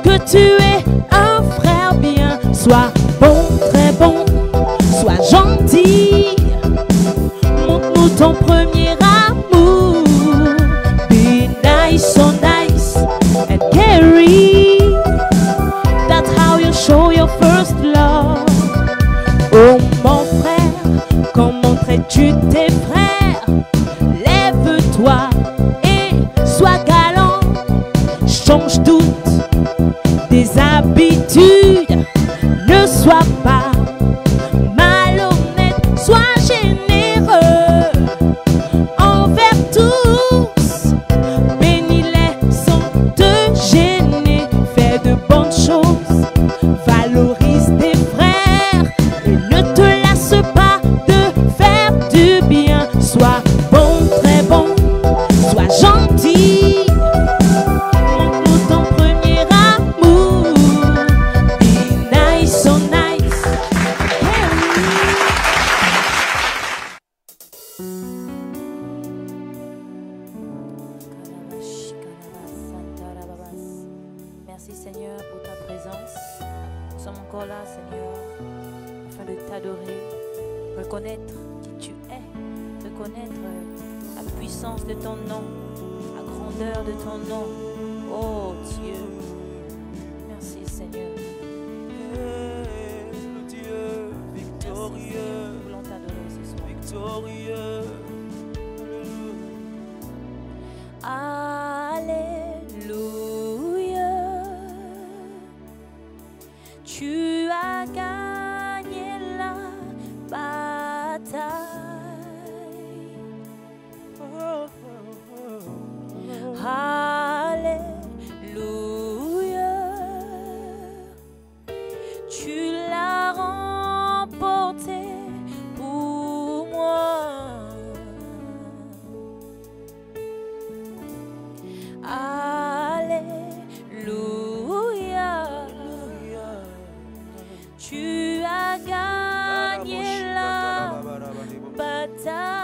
que tu es un frère bien. Sois bon, très bon, sois gentil. Montre-nous ton premier amour. Be nice, so nice and carry. That's how you show your first love. Oh mon frère, comment traites-tu tes frères? Lève-toi et sois galant. Change toutes tes habitudes. Ne sois pas malhonnête, sois généreux envers tous. Bénis-les sans te gêner. Fais de bonnes choses, valorise tes frères et ne te lasse pas de faire du bien. Sois bon, très bon, sois gentil. Montre-nous ton premier amour. Be nice, so nice. Merci Seigneur pour ta présence. Nous sommes encore là Seigneur afin de t'adorer, reconnaître qui tu es, reconnaître la puissance de ton nom, la grandeur de ton nom. Oh Dieu, merci Seigneur. Dieu victorieux, Nous voulons t'adorer ce soir. victorieux. Alléluia. Tu as gagné la bataille. Alléluia. Tu l'as remporté pour moi. Alléluia. Tu as gagné la bataille.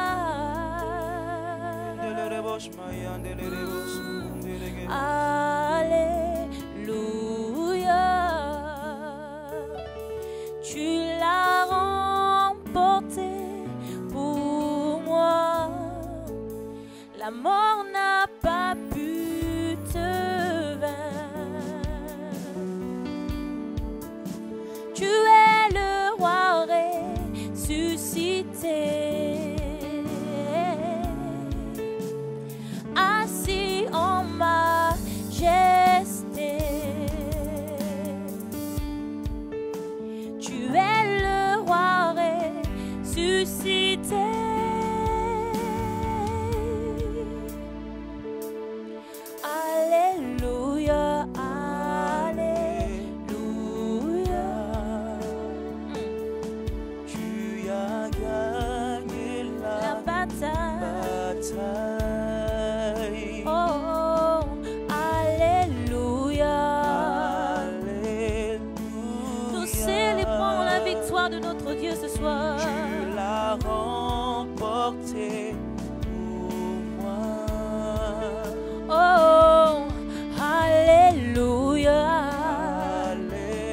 Alléluia. Tu l'as remporté pour moi. La mort n'a pas pu te vaincre. Tu es le roi ressuscité, assis en majesté. Tu es le roi ressuscité. Alléluia, alléluia. Tu as gagné La bataille. bataille. Oh, alléluia. Alléluia. Nous célébrons la victoire de notre Dieu ce soir. Tu l'as remporté pour moi. Oh, alléluia. Alléluia.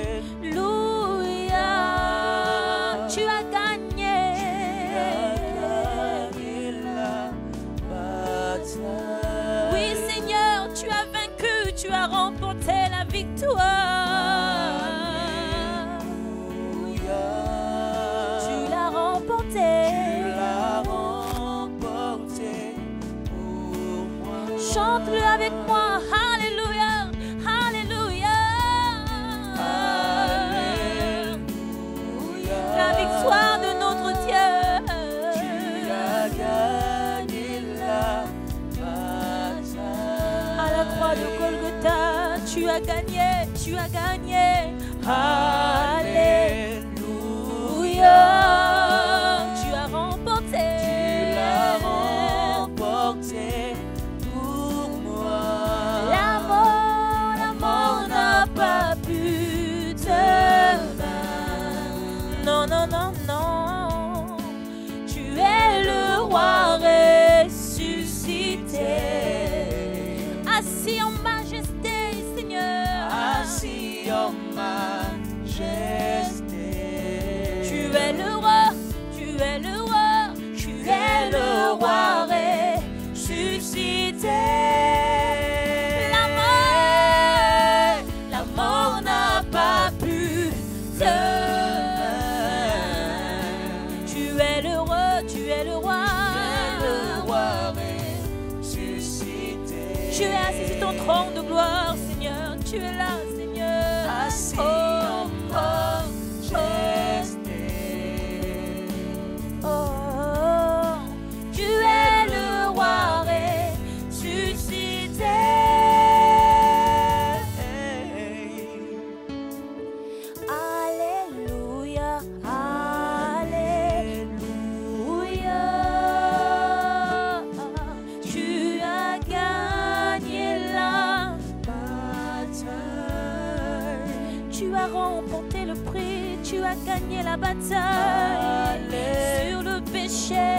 Alléluia. Tu as gagné. Gagné la bataille. Oui, Seigneur, tu as vaincu, tu as remporté la victoire. Alléluia. Tu l'as remporté. Tu l'as remporté pour moi. Chante-le avec moi. Alléluia. Alléluia. Alléluia. La victoire de notre Dieu. Tu as gagné la bataille. À la croix de Golgotha, tu as gagné, tu as gagné. Alléluia. Tu as remporté. Tu l'as remporté pour moi. La mort n'a pas pu te vaincre. Non, non, non, non. Tu es le roi ressuscité, assis en majesté, Seigneur. en majesté. Tu es le roi, tu es le roi, tu es le roi ressuscité. La mort n'a pas pu te vaincre. Tu es le roi, tu es le roi. Le roi ressuscité. Tu es assis sur ton trône de gloire, Seigneur. Tu es là, Seigneur. Assis Oh, en oh, majesté. oh, oh. Tu es le roi ressuscité. Alléluia, Alléluia. Tu as gagné la bataille. Tu as remporté le prix, tu as gagné la bataille. Sur le péché,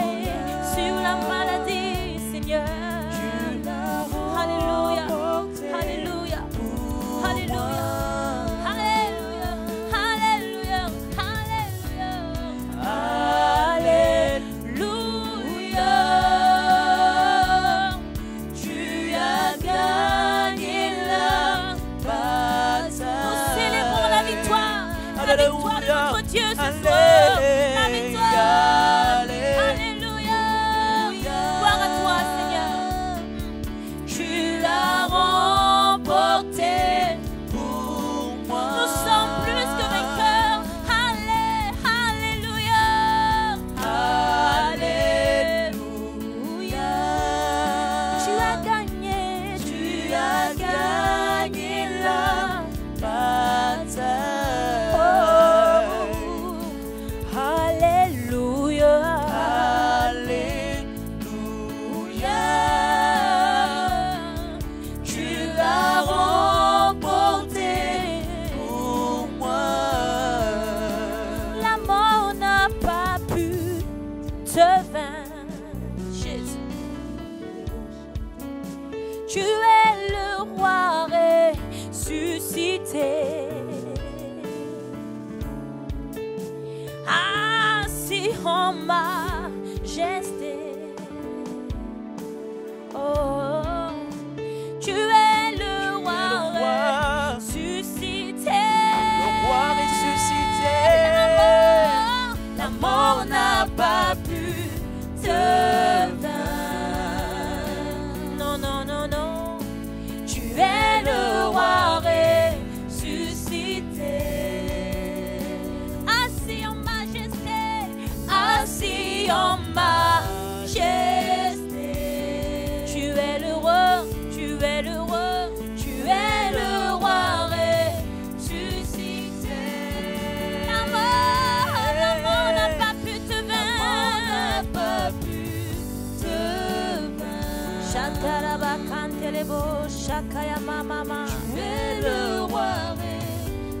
sur la maladie, Seigneur. Alléluia, Alléluia, Alléluia, Alléluia, Alléluia, Alléluia. Tu as gagné la bataille. Nous célébrons la victoire de notre Dieu ce soir. La victoire. Alléluia. Gloire à toi, Seigneur. Tu l'as remporté pour moi. Nous sommes plus que vainqueurs. Alléluia. Alléluia. Tu as gagné la Bataille. Oh, Alléluia. Alléluia. Tu l'as remporté Pour moi. La mort n'a pas pu te vaincre, Jésus. Tu es le roi ressuscité. Assis en majesté. Oh, tu es le roi ressuscité. Le roi ressuscité. La mort n'a pas pu te vaincre. Non, non, non, non. Tu es le roi ressuscité. Assis en majesté. Assis en majesté. Tu es le roi, tu es le roi, tu es le roi ressuscité. La mort n'a pas pu te vaincre. Shakarabakantelebo, Shakaya mama. Tu es le roi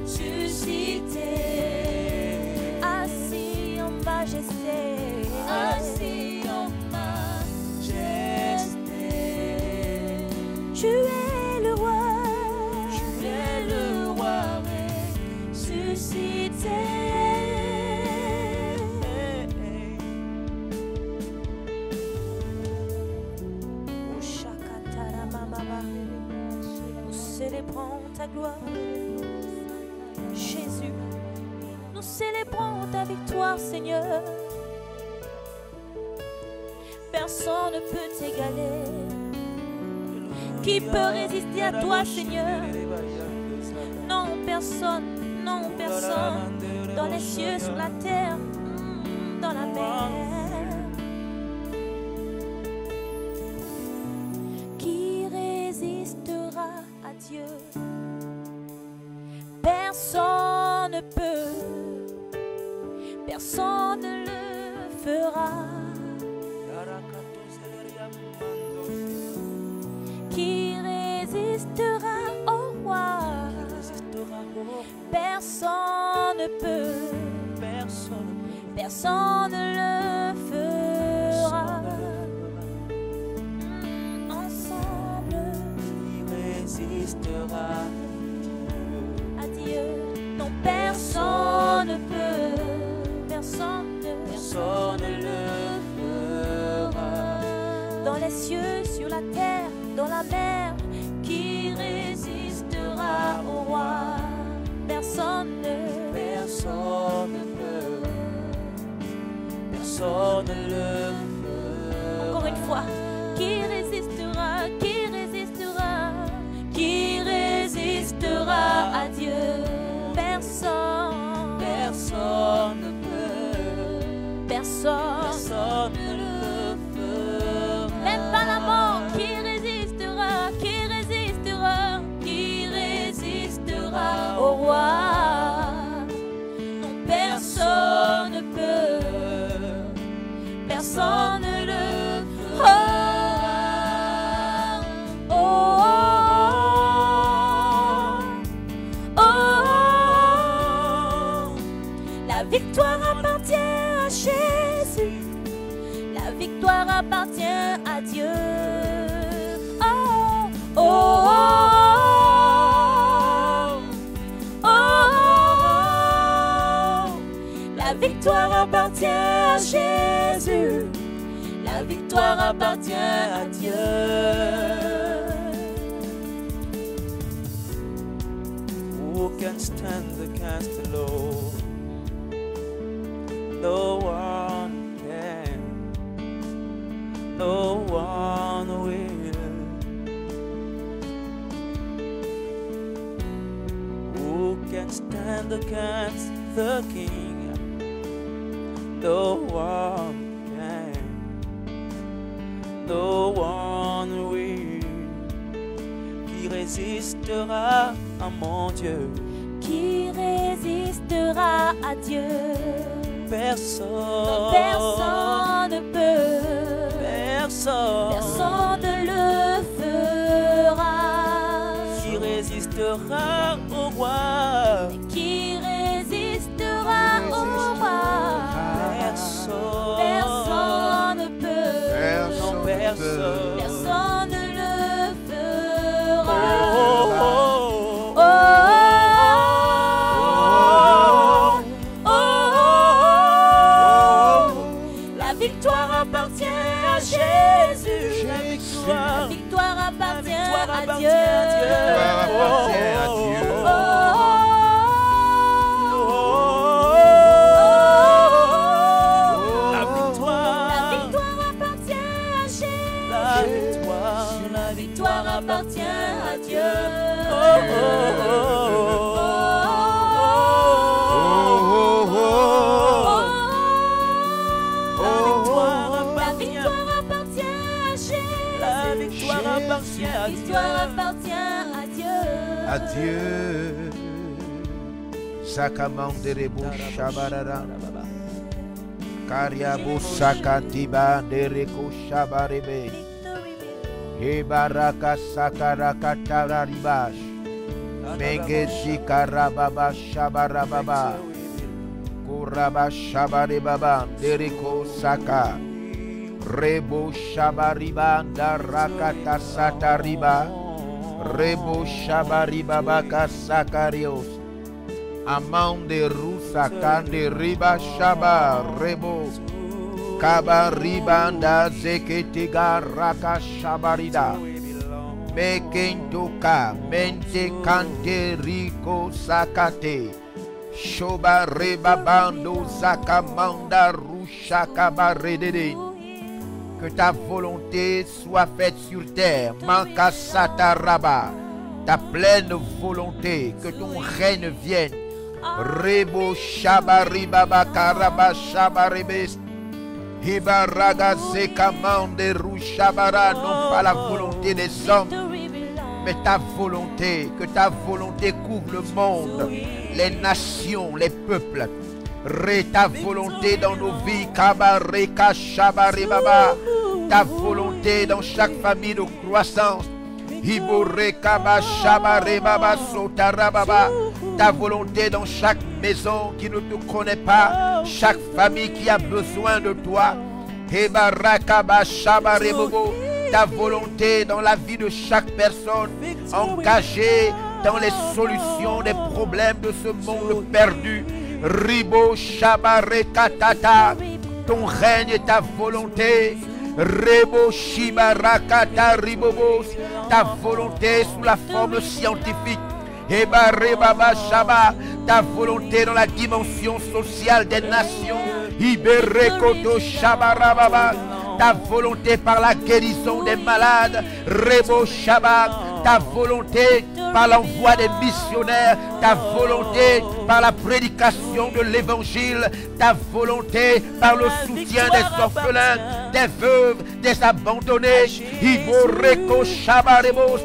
Ressuscité. Assis en majesté. assis en majesté. Tu es le roi. Tu es le roi Ressuscité. Oh, Shakatara mama. Nous célébrons ta gloire, Jésus. Nous célébrons ta victoire, Seigneur. Personne ne peut t'égaler. Qui peut résister à toi, Seigneur? Non, personne, non, personne. Dans les cieux, sur la terre, dans la mer. Qui résistera à Dieu? Personne ne peut, personne ne le fera. Qui résistera au roi? Personne ne peut, personne ne le fera. Ensemble, résistera à Dieu. personne ne peut, personne personne ne le fera. dans les cieux, sur la terre, dans la mer, qui résistera au roi? Personne ne Personne ne peut, personne ne le fera. Encore une fois, qui résistera, qui résistera, qui résistera à Dieu? Personne, Personne ne peut, personne, personne ne le fera. même pas la mort, qui résistera, qui résistera, qui résistera au roi? Non, personne ne peut, personne ne le fera. Oh, oh, oh, oh, oh. La victoire appartient à Jésus. La victoire appartient à Dieu. Oh, oh, oh, oh, oh. La victoire appartient à Jésus. La victoire appartient à Dieu. Who can stand against the Lord? No one can. No one will. Who can stand against the King? No one can. No one will. Qui résistera à mon Dieu? Qui résistera à Dieu? Personne. Personne ne peut. Personne. Personne ne le fera. Qui résistera au roi? Qui résistera au roi? Personne. Personne ne peut. Non, personne. Personne ne le fera. Oh, oh, oh. Oh, oh, oh, oh. La victoire appartient à Jésus. La La victoire. victoire appartient victoire à appartient Dieu. à Dieu. appartient à Dieu. Oh, La victoire. la victoire appartient à Jésus. La victoire. La victoire appartient à Dieu. Oh, oh, oh, La victoire victoire appartient à Jésus. La victoire appartient à La Dieu. victoire appartient à Dieu. Adieu. Sakamanderebo shabarara. Kariabo sakatiba dereko shabarebe. Hebaraka sakaraka tararibash. Mengeshi karababa shabarababa. Kuraba shabarebaba dereko saka. Rebo shabariba darakata satariba. Rebo shabaribabaka sakarios. Amande rusa kande riba shaba rebo. Kaba ribanda zeketiga raka shabarida. Mekentoka mente kante riko sakate. Shoba rebabando sakamanda rushaka baredede. Que ta volonté soit faite sur terre. Manka sataraba. Ta pleine volonté. Que ton règne vienne. Rebo shabariba karaba shabarebes. Hibaraga zekamande rushabara. Non pas la volonté des hommes, mais ta volonté. Que ta volonté couvre le monde, les nations, les peuples. Ré ta volonté dans nos vies. Kabareka shabaribaba. Ta volonté dans chaque famille de croissance. Hiboreka shabarebaba sotarababa. Ta volonté dans chaque maison qui ne te connaît pas, chaque famille qui a besoin de toi. Ta volonté dans la vie de chaque personne engagée dans les solutions des problèmes de ce monde perdu. Ribo Shabare Katata. Ton règne et ta volonté. Rebo Shibarakata Ribobos. Ta volonté sous la forme scientifique. Eba Rebaba Shaba. Ta volonté dans la dimension sociale des nations. Iberekoto Shabarababa. Ta volonté par la guérison des malades. Rebo Shaba. Ta volonté par l'envoi des missionnaires, ta volonté par la prédication de l'évangile, ta volonté par le soutien des orphelins, des veuves, des abandonnés. Iboreko Shabaremos,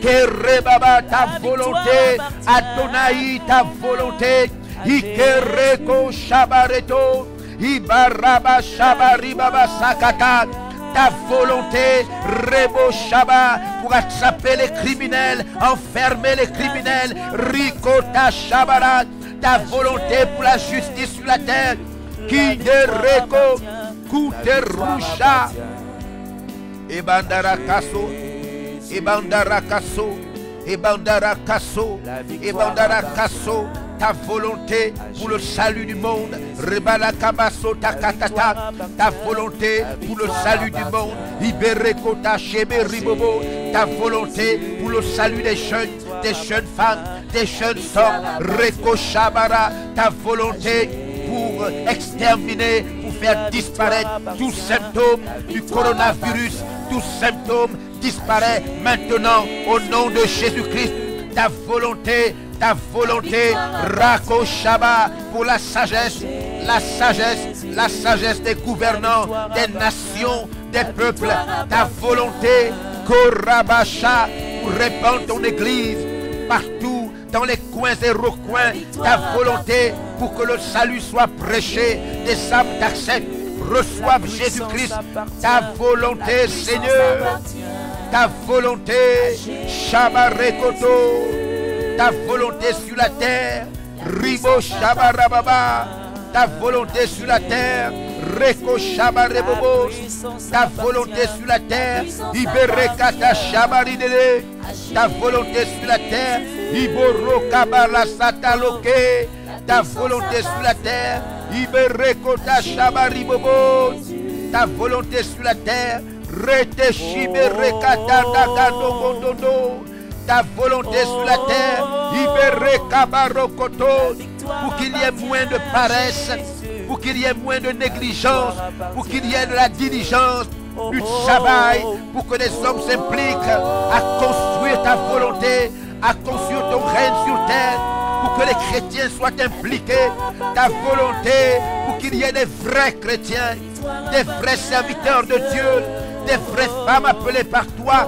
Kerebaba, ta volonté, Adonai, ta volonté, Ikereko Shabareto, Ibaraba Shabaribaba Sakata. Ta volonté, Rebo Shaba, pour attraper les criminels, enfermer les criminels, Rikota Shabara, ta volonté pour la justice sur la terre, Kidereko, Kuterusha, Ebandara Kaso, Ebandara Kaso, Ebandara Kaso, Ebandara Kaso. Ta volonté pour le salut du monde, Rebalakabaso Takatata, ta volonté pour le salut du monde, Iberekota Sheberibobo, ta volonté pour le salut des jeunes femmes, des jeunes hommes, Reko Shabara, ta volonté pour exterminer, pour faire disparaître tout symptôme du coronavirus, tout symptôme disparaît maintenant au nom de Jésus-Christ. Ta volonté, Rako Shaba, pour la sagesse des gouvernants, des nations, des peuples. Ta volonté, Korabasha, pour répandre ton église partout, dans les coins et recoins. Ta volonté, pour que le salut soit prêché, des âmes d'accès reçoivent Jésus-Christ. Ta volonté, Seigneur, ta volonté, Shabarekoto. Ta volonté sur la terre, Ribo Shabarababa. Ta volonté sur la terre, Reko Shabarebobos. Ta volonté sur la terre, Iberekata Shabaridele. Ta volonté sur la terre, Iboro Kabala Sataloke. Ta volonté sur la terre, Iberekota Shabaribobos. Ta volonté sur la terre, Rete Shiberekata Dagado Gondono. Ta volonté sur la terre, pour qu'il y ait moins de paresse, pour qu'il y ait moins de négligence, pour qu'il y ait de la diligence, du travail, pour que les hommes s'impliquent à construire ta volonté, à construire ton règne sur terre, pour que les chrétiens soient impliqués, ta volonté, pour qu'il y ait des vrais chrétiens, des vrais serviteurs de Dieu, des vraies femmes appelées par toi,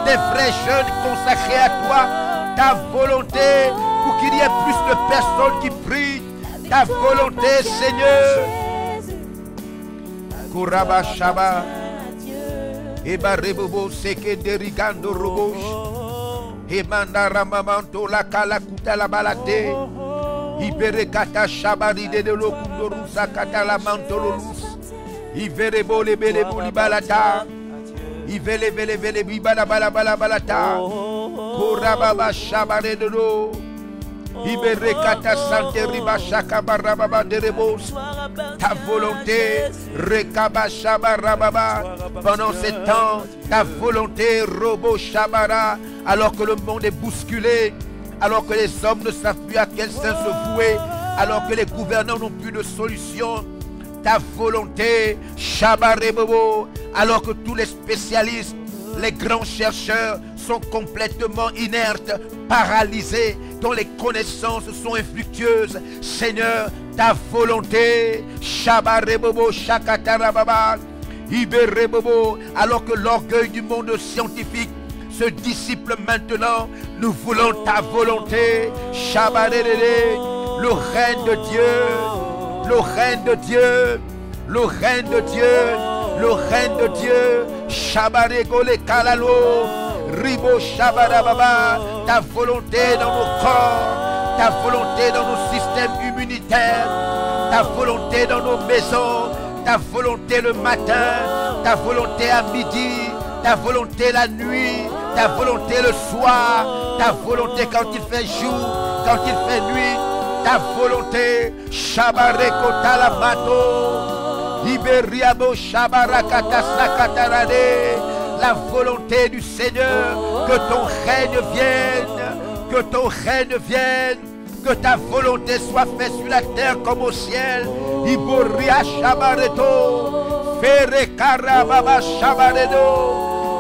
des vrais jeunes consacrés à toi, ta volonté pour qu'il y ait plus de personnes qui prient, ta volonté, Seigneur. Kuraba Shaba, Eba Rebobo Seke Derigando Robosh, Emanda Ramamanto la Kalakuta la Balate, Iberekata Shabari de Lokundorusa Katala Mantolus, Iverebo Lebelebo Libalata. Ivele vele vele bibala bala bala balata. Korababa shabare de lo. Iberekata sante riba shaka barababa de rebos. Ta volonté rekaba shabarababa. Pendant ces temps, ta volonté robo shabara. Alors que le monde est bousculé, alors que les hommes ne savent plus à quel sens se vouer, alors que les gouvernants n'ont plus de solution. Ta volonté, Shabarebobo, alors que tous les spécialistes, les grands chercheurs sont complètement inertes, paralysés, dont les connaissances sont infructueuses. Seigneur, ta volonté, Shabarebobo, Shakatarababa, Iberebobo, alors que l'orgueil du monde scientifique se dissipe maintenant, nous voulons ta volonté, Shabarele, le règne de Dieu. Le règne de Dieu, le règne de Dieu, le règne de Dieu, Shabarego le Kalalo, Ribo Shabarababa, ta volonté dans nos corps, ta volonté dans nos systèmes immunitaires, ta volonté dans nos maisons, ta volonté le matin, ta volonté à midi, ta volonté la nuit, ta volonté le soir, ta volonté quand il fait jour, quand il fait nuit. ta volonté. Shabareko talamato. Iberiabo shabarakata sakatarade. La volonté du Seigneur, que ton règne vienne, que ton règne vienne, que ta volonté soit faite sur la terre comme au ciel. Iboria shabareto, fere karababa shabaredo.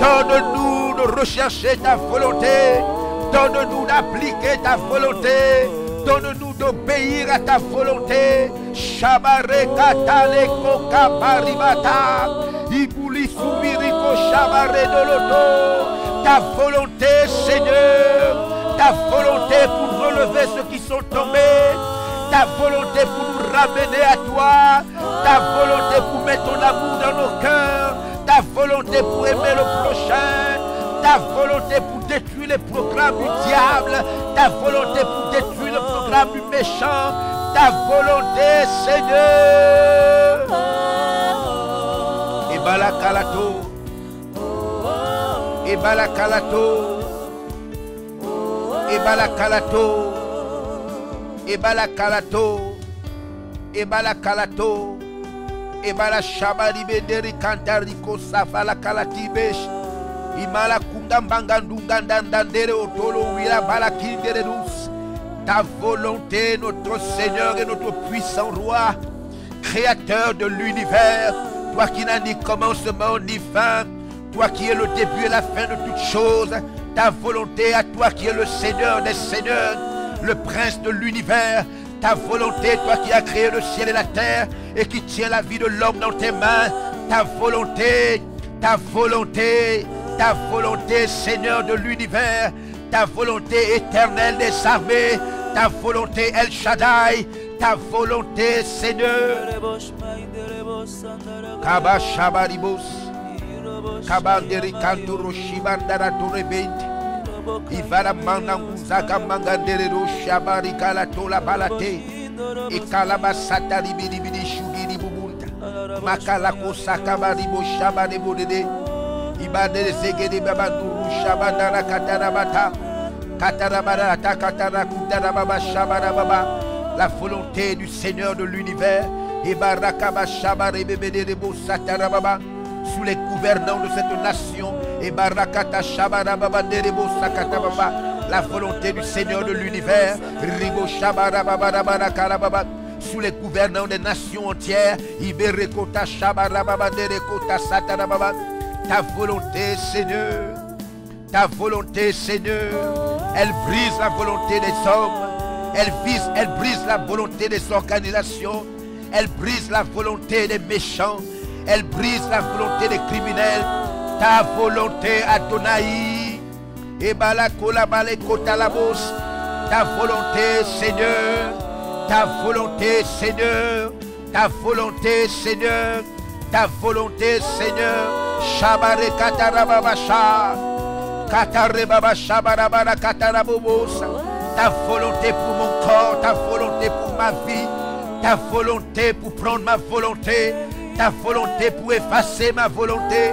Donne-nous de rechercher ta volonté, donne-nous d'appliquer ta volonté, donne-nous d'obéir à ta volonté. Shabareka taleko kaparibata. Ibuli sumiriko shabaredoloto. Ta volonté, Seigneur. Ta volonté pour relever ceux qui sont tombés. Ta volonté pour nous ramener à toi. Ta volonté pour mettre ton amour dans nos cœurs. Ta volonté pour aimer le prochain. Ta volonté pour détruire les programmes du diable. Ta volonté pour détruire le programme du méchant. Ta volonté, Seigneur. Et balakalato. Et balakalato. Et balakalato. Et balakalato. Et balakalato. Et balashabari bederi kantariko safala kalatibesh. Imala kungambanga ndungandandandere otolo wila balakindere nous. Ta volonté, notre Seigneur et notre puissant Roi, Créateur de l'univers, toi qui n'as ni commencement ni fin, toi qui es le début et la fin de toutes choses, ta volonté à toi qui es le Seigneur des Seigneurs, le Prince de l'univers, ta volonté, toi qui as créé le ciel et la terre et qui tiens la vie de l'homme dans tes mains, ta volonté, ta volonté, ta volonté, Seigneur de l'univers, ta volonté éternelle des armées, ta volonté El Shaddai, ta volonté, Seigneur. Kaba Shabaribos, Kabanderi Kantoro Shibandara Torebente, Ivara Mandanguzaga Mangandero Shabari Kalatola Balate, et Kalabasata Ribidi Shugiri Bubunta, Makalako Sakabaribo Shabarebo Dede. Ibade zegede babanduru shabandara katarabata katarabarata katarakutarababa shabarababa. La volonté du Seigneur de l'univers et barakaba shabarebebederebo satarababa sous les gouvernants de cette nation et barakata shabarababa derebo sakatababa. La volonté du Seigneur de l'univers ribo shabarababa karababa sous les gouvernants des nations entières iberekota shabarababa derekota satarababa. Ta volonté, Seigneur, ta volonté, Seigneur, elle brise la volonté des hommes, elle brise la volonté des organisations, elle brise la volonté des méchants, elle brise la volonté des criminels. Ta volonté, Adonai, et balakola balekotalabos, ta volonté, Seigneur, ta volonté, Seigneur, ta volonté, Seigneur, ta volonté, Seigneur. Shabare katarababasha, katarebabasha barabara katarabobosa. Ta volonté pour mon corps, ta volonté pour ma vie, ta volonté pour prendre ma volonté, ta volonté pour effacer ma volonté.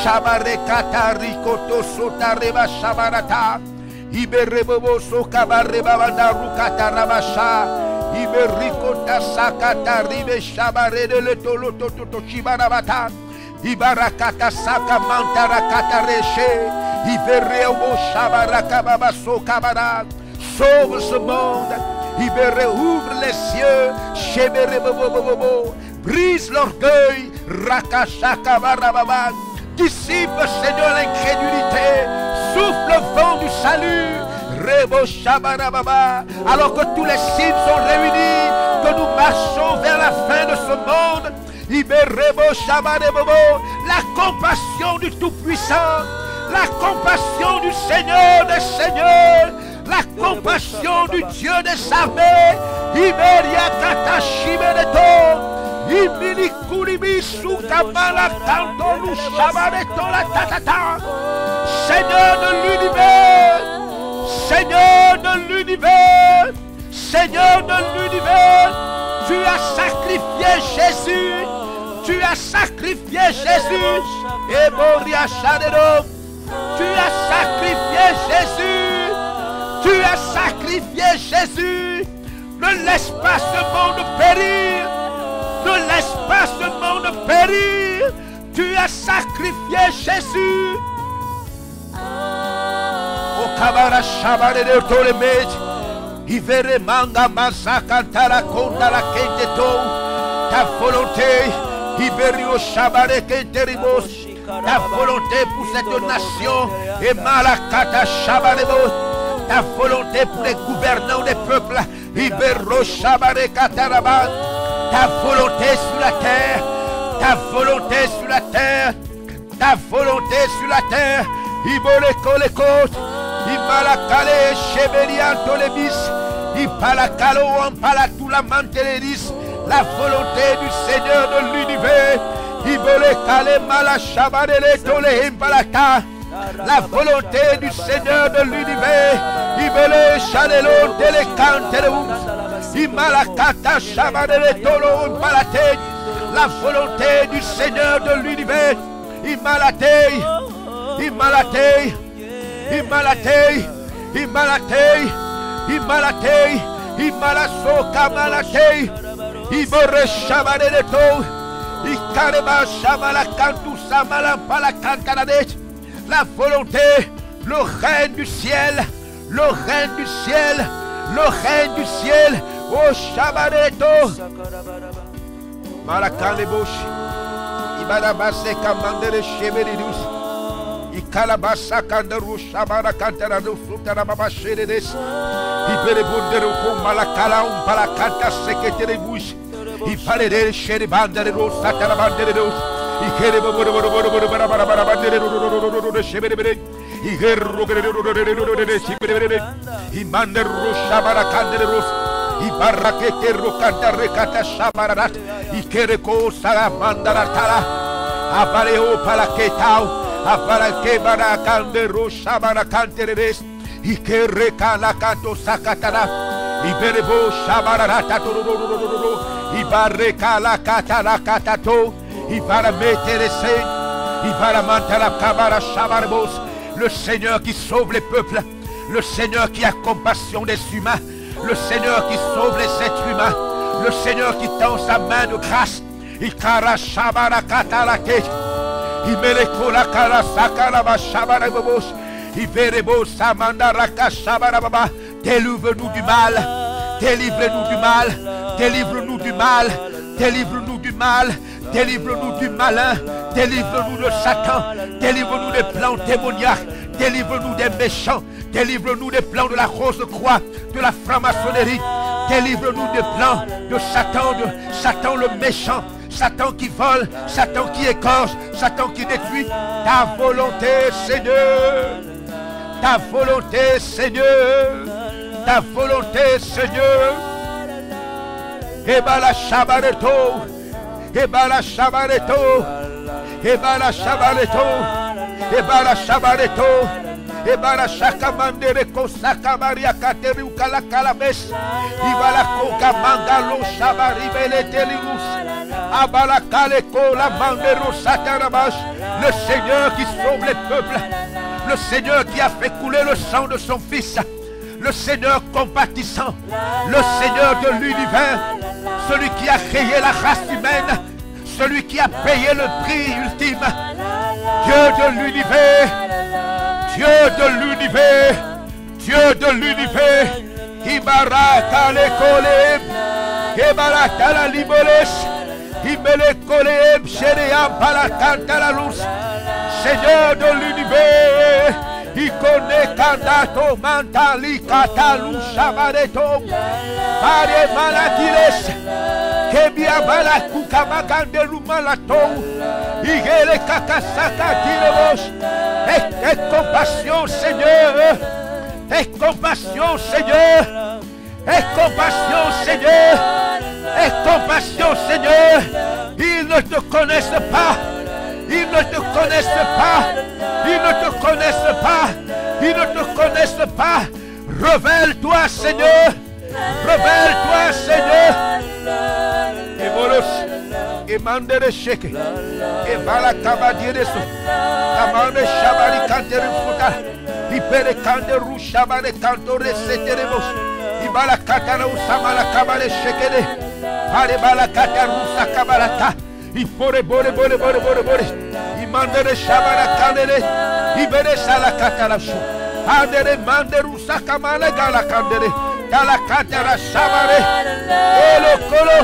Shabare katarikoto sotareba shabarata, ibereboboso kabarebabandaru katarabasha, iberikota sakataribe shabare de letolototo chibarabata. Ibarakata saka mantara katareche, Ibereo shabaraka babaso kabara. Sauve ce monde, Ibere ouvre les cieux, Chebere bobo, brise l'orgueil, Rakashaka barababa, dissipe Seigneur l'incrédulité, souffle le vent du salut, Rebo shabarababa, alors que tous les signes sont réunis, que nous marchons vers la fin de ce monde. La compassion du Tout-Puissant, la compassion du Seigneur des Seigneurs, la compassion du Dieu des armées. Iberia Katashimeneto, Imini Kuribi Sukamala Tantolu Shabaneto la Tatata. Seigneur de l'univers, Seigneur de l'univers, Seigneur de l'univers, tu as sacrifié Jésus. Tu as sacrifié Jésus. Et Boria Shadero. Tu as sacrifié Jésus. Tu as sacrifié Jésus. Ne laisse pas ce monde périr. Ne laisse pas ce monde périr. Tu as sacrifié Jésus. O kabara shabare de tolemet. Ivere manga masakantara kondala kenteto. Ta volonté. Iberio shabare kenteribos. Ta volonté pour cette nation. Et malakata shabarebo. Ta volonté pour les gouvernants des peuples. Ibero shabare kataraba. Ta volonté sur la terre. Ta volonté sur la terre. Ta volonté sur la terre. Iboleko les côtes. Imalakale chebelianto les bis. Ipalakalo ampalatura manteleris. La volonté du Seigneur de l'univers. Ibolekale malachabadele tole impalaka. La volonté du Seigneur de l'univers. Ibele chalelo telecantereus. Imalakata chabadele tolo impalate. La volonté du Seigneur de l'univers. Imalate. Imalate. Imalate. Imalate. Imalate. Imalasoka malate. Ibore chabadele to. Ikareba chamalakantu samalampalakantanadet. La volonté, le règne du ciel, le règne du ciel, le règne du ciel. Oh Shabareto. Malakalebosh. Ibarabase kamandere sheberidus. Ikalabasa kandaru shabara kantaradu sutarababa sheredes. Iberebundero kumalakala umpalakanta seketerebush. Iparede sheribandere satarabandere dos. Il va la mettre il va la mantala kabara shabarabos. Le Seigneur qui sauve les peuples, le Seigneur qui a compassion des humains, le Seigneur qui sauve les êtres humains, le Seigneur qui tend sa main de grâce. Il kara shabara katalake. Il met les kola kara sakara ba shabarabos. Il verebo samandaraka shabarababa. Délivre-nous du mal, délivre-nous du mal, délivre-nous du mal, délivre-nous du mal. Délivre-nous du malin, délivre-nous de Satan, délivre-nous des plans démoniaques, délivre-nous des méchants, délivre-nous des plans de la rose croix, de la franc-maçonnerie, délivre-nous des plans de Satan le méchant, Satan qui vole, Satan qui égorge, Satan qui détruit. Ta volonté, Seigneur, ta volonté, Seigneur, ta volonté, Seigneur. Eba la shabareto. Ebala shabareto, ebala shabareto, ebala shabareto, ebala shakamandere kosaka maria kateru kala kalabes, ibala koka mangalo shabari beletelirus, abala kaleko la mandero satarabash. Le Seigneur qui sauve les peuples, le Seigneur qui a fait couler le sang de son Fils, le Seigneur compatissant, le Seigneur de l'univers, celui qui a créé la race humaine, celui qui a payé le prix ultime, Dieu de l'univers, Dieu de l'univers, Dieu de l'univers, Ibaraka le koleb, Ibaraka la liboles, Ibele koleb, Sheream palakanta la luz, Seigneur de l'univers, Ikone kandato mantali katalu shabareto, Pare maladiles, Kebia bala kukamagande lumalato, Igele kakasaka tiremos. Aie compassion, Seigneur. Aie compassion, Seigneur. Aie compassion, Seigneur. Aie compassion, Seigneur. Ils ne te connaissent pas. Ils ne te connaissent pas. Ils ne te connaissent pas. Ils ne te connaissent pas. Révèle-toi, Seigneur. Révèle-toi, Seigneur. Et molos, et mandere sheke, et vala kabadire so, kamane shabari kantere futa, ipere kanderu shabare kantore seteremos, Ribala katana usamala kabale shekede. Paribala katana usakabalata. Ipore bore bore bore bore bore. Imandere shabala kandere. Ibere sala katana shu. Andere manderu sakamale gala kandere. Gala katana shabare. Elo kolo.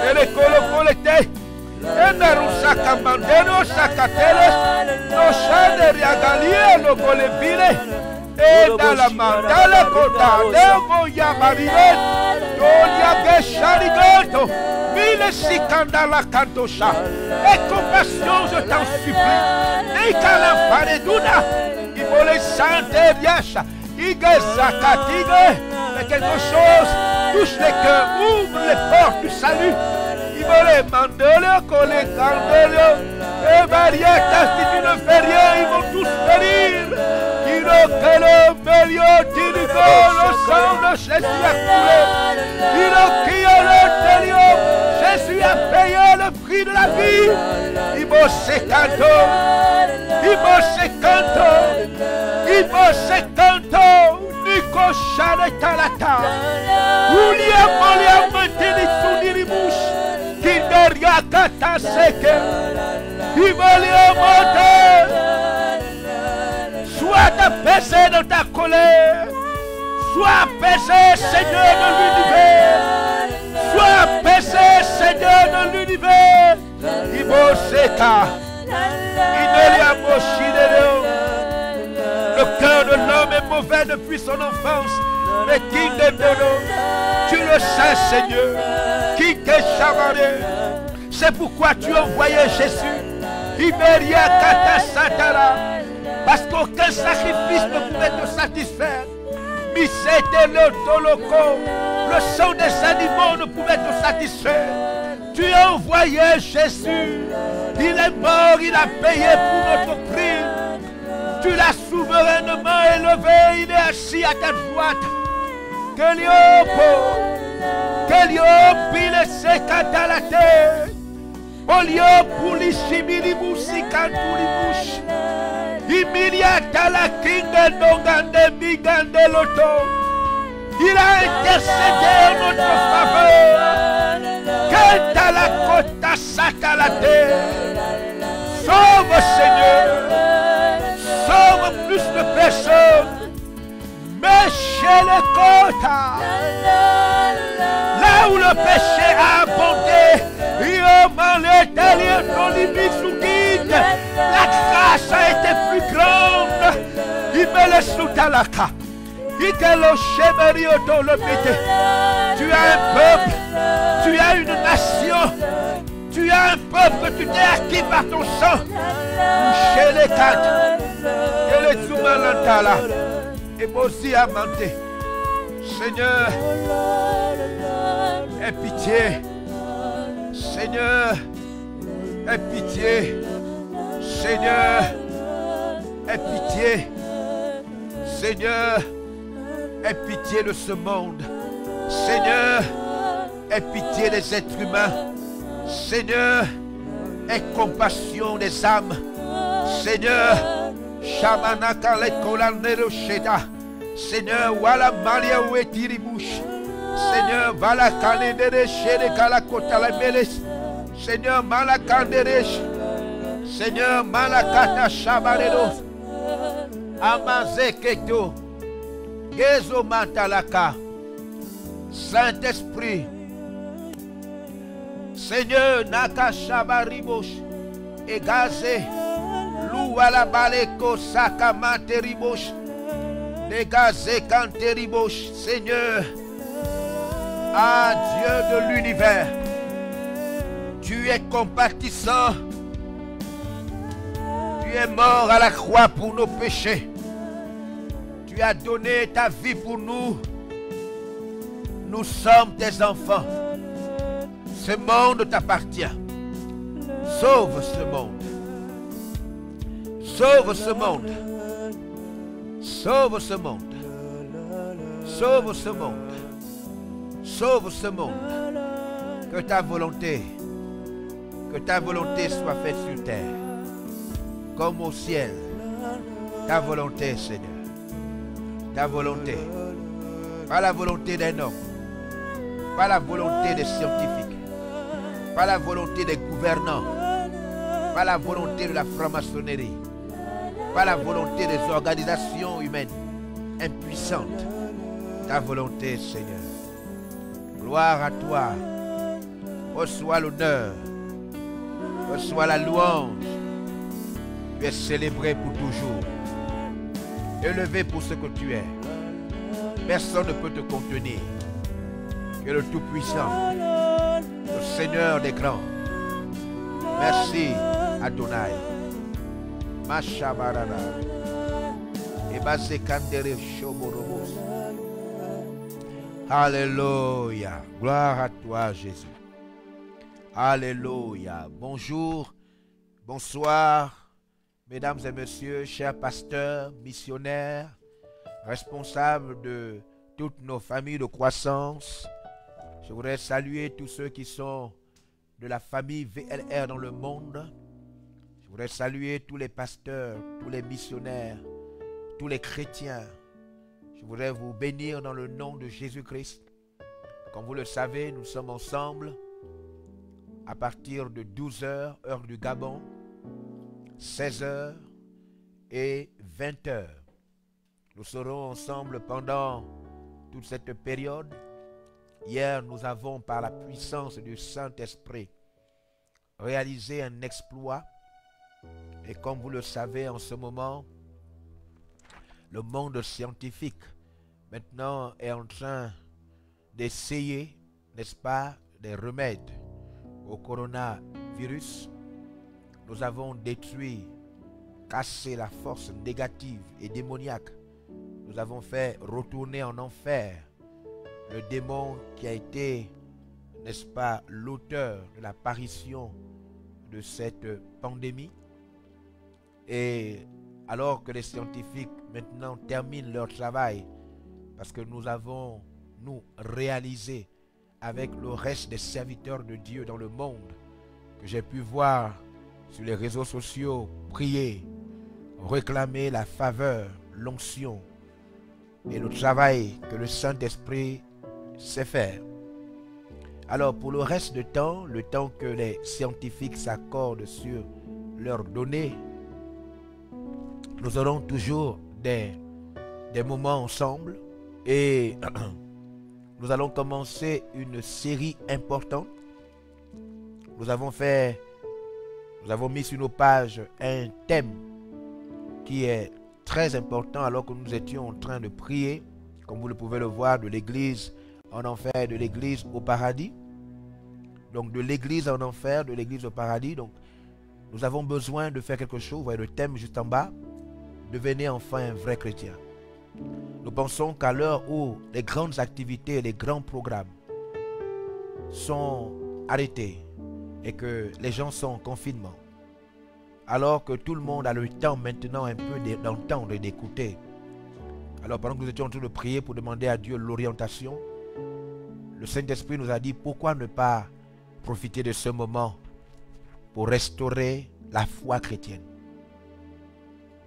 Ele kolo kolete. Endaru sakamandero sakatele. No shanderi agalie no kolebile. Eda la mandala kota. Demo ya marire. Dolia gesharigoto. Mille sikandala kantosha. Et compassion, je t'en supplie. Et kalafareduna. Il faut les santé riacha. Igezakatige. Mais quelque chose touche les cœurs, ouvre les portes du salut. Il faut les mandele, coller candele. Et Marietta, si tu ne fais rien, ils vont tous périr. Le meilleur dirigo, le sang de Jésus a coulé. Il a crié l'intérieur. Jésus a payé le prix de la vie. Il m'a sécanto. Il m'a sécanto. Il m'a sécanto. Nico Charetalata. Ulia Molia Mantini Suniribouche. Kinderia Kata Seke. Il m'a monté. Sois apaisé dans ta colère. Sois apaisé, Seigneur de l'univers. Sois apaisé, Seigneur de l'univers. Iboseka. Inelia Moshideo. Le cœur de l'homme est mauvais depuis son enfance. Mais qui te donne? Tu le sais, Seigneur. Qui te chamaré? C'est pourquoi tu envoyais Jésus. Iberia Kata Satara. Parce qu'aucun sacrifice ne pouvait te satisfaire. Mais c'était le toloco. Le sang des animaux ne pouvait te satisfaire. Tu as envoyé Jésus. Il est mort, il a payé pour notre prix. Tu l'as souverainement élevé. Il est assis à ta droite. Que l'iopo, il est sécata la terre. Olio pour les chimilibousi cantoulibouche. Imiliata la kinga dongande bigande loto. Il a intercédé en notre faveur. Kenta la kota sata la terre. Sauve Seigneur. Sauve plus de personnes. Mais chez les côtes. Là où le péché a abondé. La grâce a été plus grande. Il me laisse sous ta laca. Il te le chemerio dans le métier. Tu as un peuple. Tu as une nation. Tu as un peuple que tu t'es acquis par ton sang. Chez les quatre. Et les Zoumalantala. Et Mosi a menté. Seigneur, aie pitié. Seigneur, aie pitié. Seigneur, aie pitié. Seigneur, aie pitié de ce monde. Seigneur, aie pitié des êtres humains. Seigneur, aie compassion des âmes. Seigneur, Shamanaka le kolanero sheda. Seigneur, wala malia wetiribouche. Seigneur, vala kanedere shede kalakota la meles. Seigneur, malakanderesh. Seigneur, malakata shabaredos. Amazeketo. Gezo mantalaka. Saint-Esprit. Seigneur, naka shabaribosh. Egaze. Louala baleko sakamante ribosh. Dégazé canteribosh. Seigneur. Ah, Dieu de l'univers, tu es compatissant. Tu es mort à la croix pour nos péchés. Tu as donné ta vie pour nous. Nous sommes tes enfants. Ce monde t'appartient. Sauve ce monde. Sauve ce monde. Sauve ce monde. Sauve ce monde. Sauve ce monde. Que ta volonté soit faite sur terre, comme au ciel. Ta volonté, Seigneur. Ta volonté. Pas la volonté d'un homme. Pas la volonté des scientifiques. Pas la volonté des gouvernants. Pas la volonté de la franc-maçonnerie. Pas la volonté des organisations humaines impuissantes. Ta volonté, Seigneur. Gloire à toi. Reçois l'honneur. Reçois la louange. Tu es célébré pour toujours. Élevé pour ce que tu es. Personne ne peut te contenir. Tu es le Tout-Puissant, le Seigneur des grands. Merci, Adonai. Mashabarada. Ebase Kandere Shoborobos. Alléluia. Gloire à toi, Jésus. Alléluia. Bonjour, bonsoir, mesdames et messieurs, chers pasteurs, missionnaires, responsables de toutes nos familles de croissance. Je voudrais saluer tous ceux qui sont de la famille VLR dans le monde. Je voudrais saluer tous les pasteurs, tous les missionnaires, tous les chrétiens. Je voudrais vous bénir dans le nom de Jésus-Christ. Comme vous le savez, nous sommes ensemble à partir de 12h, heure du Gabon, 16h et 20h. Nous serons ensemble pendant toute cette période. Hier, nous avons, par la puissance du Saint-Esprit, réalisé un exploit. Et comme vous le savez, en ce moment, le monde scientifique maintenant est en train d'essayer, n'est-ce pas, des remèdes au coronavirus. Nous avons détruit, cassé la force négative et démoniaque. Nous avons fait retourner en enfer le démon qui a été, n'est-ce pas, l'auteur de l'apparition de cette pandémie. Et alors que les scientifiques maintenant terminent leur travail, parce que nous avons, nous, réalisé avec le reste des serviteurs de Dieu dans le monde, que j'ai pu voir sur les réseaux sociaux, prier, réclamer la faveur, l'onction et le travail que le Saint-Esprit sait faire. Alors pour le reste du temps, le temps que les scientifiques s'accordent sur leurs données, nous aurons toujours des moments ensemble et nous allons commencer une série importante. Nous avons mis sur nos pages un thème qui est très important alors que nous étions en train de prier, comme vous le pouvez le voir, de l'église en enfer, de l'église au paradis. Donc de l'église en enfer, de l'église au paradis. Donc nous avons besoin de faire quelque chose. Vous voyez le thème juste en bas. Devenez enfin un vrai chrétien. Nous pensons qu'à l'heure où les grandes activités et les grands programmes sont arrêtés et que les gens sont en confinement, alors que tout le monde a le temps maintenant un peu d'entendre et d'écouter. Alors pendant que nous étions en train de prier pour demander à Dieu l'orientation, le Saint-Esprit nous a dit pourquoi ne pas profiter de ce moment pour restaurer la foi chrétienne.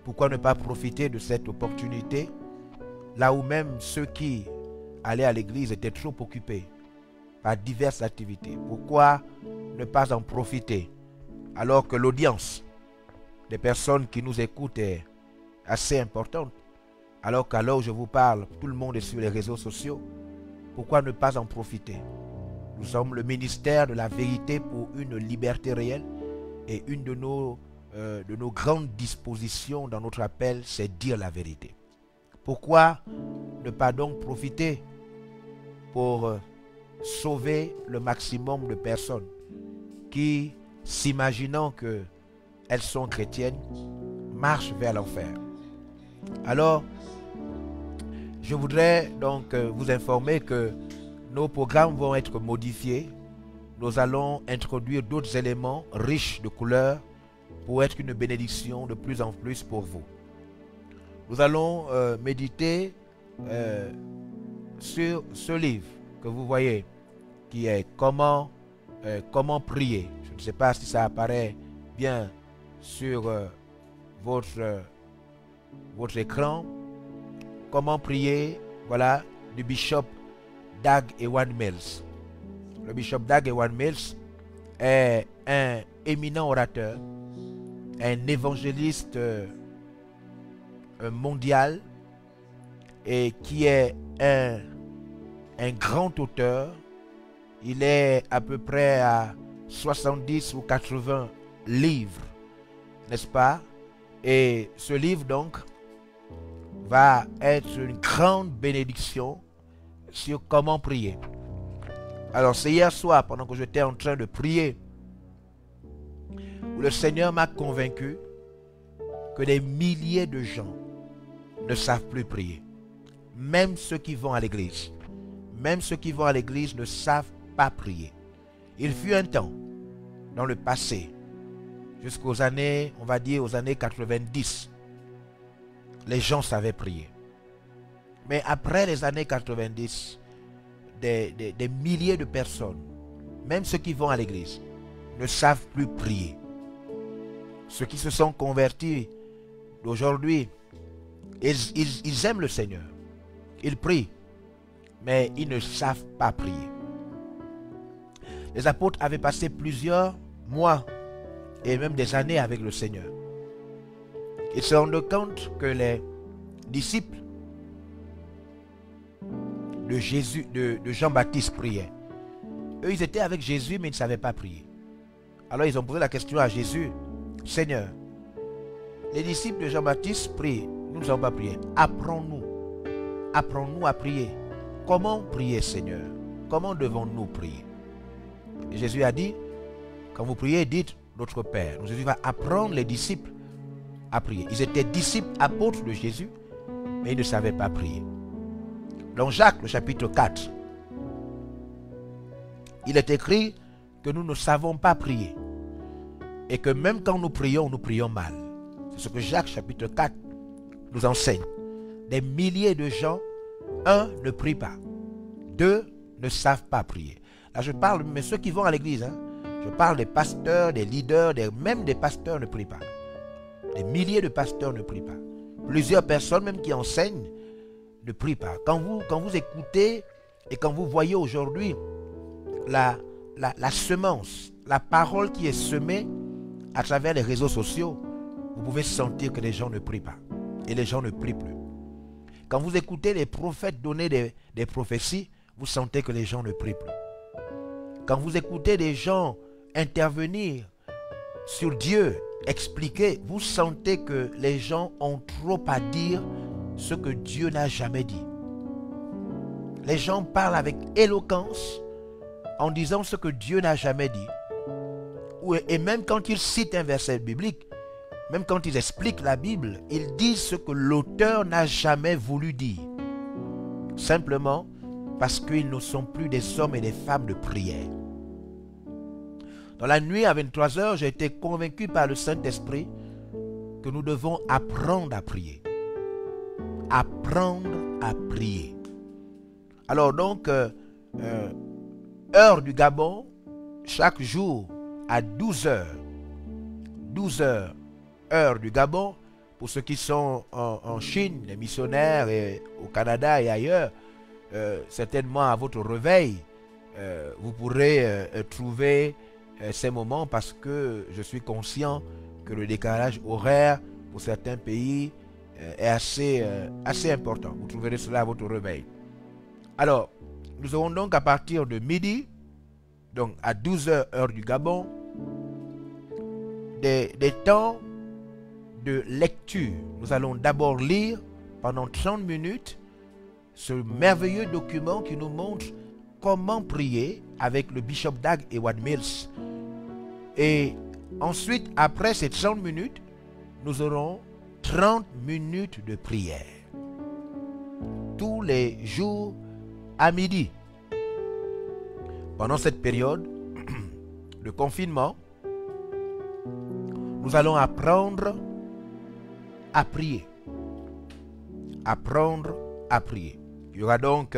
Pourquoi ne pas profiter de cette opportunité là où même ceux qui allaient à l'église étaient trop occupés par diverses activités. Pourquoi ne pas en profiter alors que l'audience des personnes qui nous écoutent est assez importante, alors qu'à l'heure où je vous parle, tout le monde est sur les réseaux sociaux. Pourquoi ne pas en profiter? Nous sommes le ministère de la vérité pour une liberté réelle et une de nos grandes dispositions dans notre appel, c'est dire la vérité. Pourquoi ne pas donc profiter pour sauver le maximum de personnes qui, s'imaginant qu'elles sont chrétiennes, marchent vers l'enfer? Alors, je voudrais donc vous informer que nos programmes vont être modifiés. Nous allons introduire d'autres éléments riches de couleurs pour être une bénédiction de plus en plus pour vous. Nous allons méditer sur ce livre que vous voyez, qui est comment prier. Je ne sais pas si ça apparaît bien sur votre écran. Comment prier, voilà, du bishop Dag Heward-Mills. Le bishop Dag Heward-Mills est un éminent orateur, un évangéliste mondial et qui est un grand auteur. Il est à peu près à 70 ou 80 livres, n'est-ce pas? Et ce livre donc va être une grande bénédiction sur comment prier. Alors c'est hier soir, pendant que j'étais en train de prier, où le Seigneur m'a convaincu que des milliers de gens ne savent plus prier. Même ceux qui vont à l'église. Même ceux qui vont à l'église ne savent pas prier. Il fut un temps, dans le passé, jusqu'aux années, on va dire aux années 90, les gens savaient prier. Mais après les années 90, des milliers de personnes, même ceux qui vont à l'église, ne savent plus prier. Ceux qui se sont convertis d'aujourd'hui, ils aiment le Seigneur. Ils prient, mais ils ne savent pas prier. Les apôtres avaient passé plusieurs mois et même des années avec le Seigneur. Ils se rendent compte que les disciples de Jésus, de Jean-Baptiste priaient. Eux, ils étaient avec Jésus, mais ils ne savaient pas prier. Alors ils ont posé la question à Jésus: Seigneur, les disciples de Jean-Baptiste prient, nous ne savons pas prier. Apprends-nous à prier. Comment prier, Seigneur? Comment devons-nous prier? Et Jésus a dit, quand vous priez, dites notre Père. Donc Jésus va apprendre les disciples à prier. Ils étaient disciples apôtres de Jésus, mais ils ne savaient pas prier. Dans Jacques, le chapitre 4, il est écrit que nous ne savons pas prier. Et que même quand nous prions mal. C'est ce que Jacques, chapitre 4, nous enseigne. Des milliers de gens, 1, ne prient pas. 2, ne savent pas prier. Là, je parle, mais ceux qui vont à l'église, je parle des pasteurs, des leaders, même des pasteurs ne prient pas. Des milliers de pasteurs ne prient pas. Plusieurs personnes, même qui enseignent, ne prient pas. Quand vous écoutez et quand vous voyez aujourd'hui la semence, la parole qui est semée à travers les réseaux sociaux, vous pouvez sentir que les gens ne prient pas. Et les gens ne prient plus. Quand vous écoutez les prophètes donner des prophéties, vous sentez que les gens ne prient plus. Quand vous écoutez des gens intervenir sur Dieu, expliquer, vous sentez que les gens ont trop à dire ce que Dieu n'a jamais dit. Les gens parlent avec éloquence en disant ce que Dieu n'a jamais dit. Et même quand ils citent un verset biblique, même quand ils expliquent la Bible, ils disent ce que l'auteur n'a jamais voulu dire. Simplement parce qu'ils ne sont plus des hommes et des femmes de prière. Dans la nuit à 23h, j'ai été convaincu par le Saint-Esprit que nous devons apprendre à prier. Apprendre à prier. Alors donc, heure du Gabon, chaque jour à 12h. 12h, heure du Gabon, pour ceux qui sont en Chine, les missionnaires, et au Canada et ailleurs, certainement à votre réveil, vous pourrez trouver ces moments, parce que je suis conscient que le décalage horaire pour certains pays est assez important. Vous trouverez cela à votre réveil. Alors, nous aurons donc à partir de midi, donc à 12h heure du Gabon, des temps de lecture. Nous allons d'abord lire pendant 30 minutes ce merveilleux document qui nous montre comment prier avec le bishop Dag Heward-Mills. Et ensuite, après ces 30 minutes, nous aurons 30 minutes de prière. Tous les jours à midi. Pendant cette période de confinement, nous allons apprendre à prier. Apprendre à prier. Il y aura donc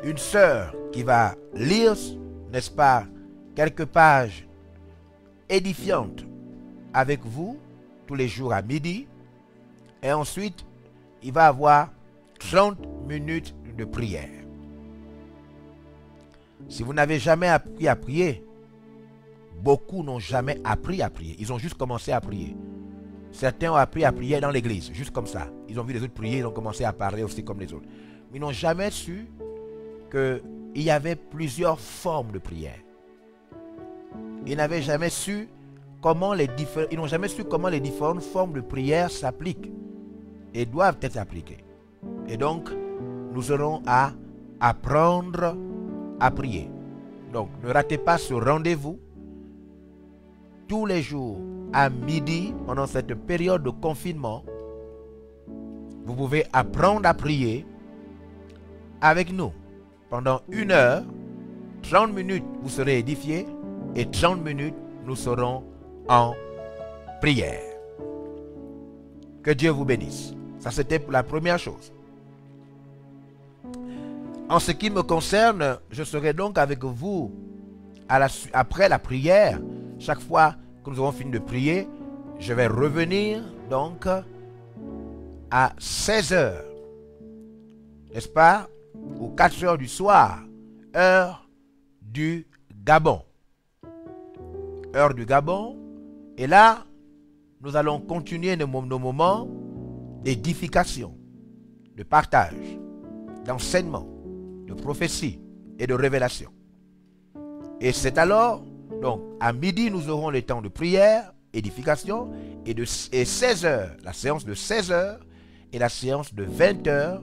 une sœur qui va lire, n'est-ce pas, quelques pages édifiantes avec vous tous les jours à midi. Et ensuite, il va avoir 30 minutes de prière. Si vous n'avez jamais appris à prier, beaucoup n'ont jamais appris à prier. Ils ont juste commencé à prier. Certains ont appris à prier dans l'église, juste comme ça. Ils ont vu les autres prier, ils ont commencé à parler aussi comme les autres. Mais ils n'ont jamais su qu'il y avait plusieurs formes de prière. Ils n'avaient jamais su comment ils n'ont jamais su comment les différentes formes de prière s'appliquent et doivent être appliquées. Et donc, nous aurons à apprendre à prier. Donc, ne ratez pas ce rendez-vous tous les jours à midi pendant cette période de confinement. Vous pouvez apprendre à prier avec nous. Pendant 1 heure, 30 minutes, vous serez édifiés et 30 minutes, nous serons en prière. Que Dieu vous bénisse. Ça, c'était la première chose. En ce qui me concerne, je serai donc avec vous après la prière. Chaque fois que nous aurons fini de prier, je vais revenir donc à 16h, n'est-ce pas, ou 4h du soir, heure du Gabon. Heure du Gabon. Et là, nous allons continuer nos moments d'édification, de partage, d'enseignement, de prophétie et de révélation. Et c'est alors, donc, à midi, nous aurons le temps de prière, édification, et 16h, la séance de 16h et la séance de 20h,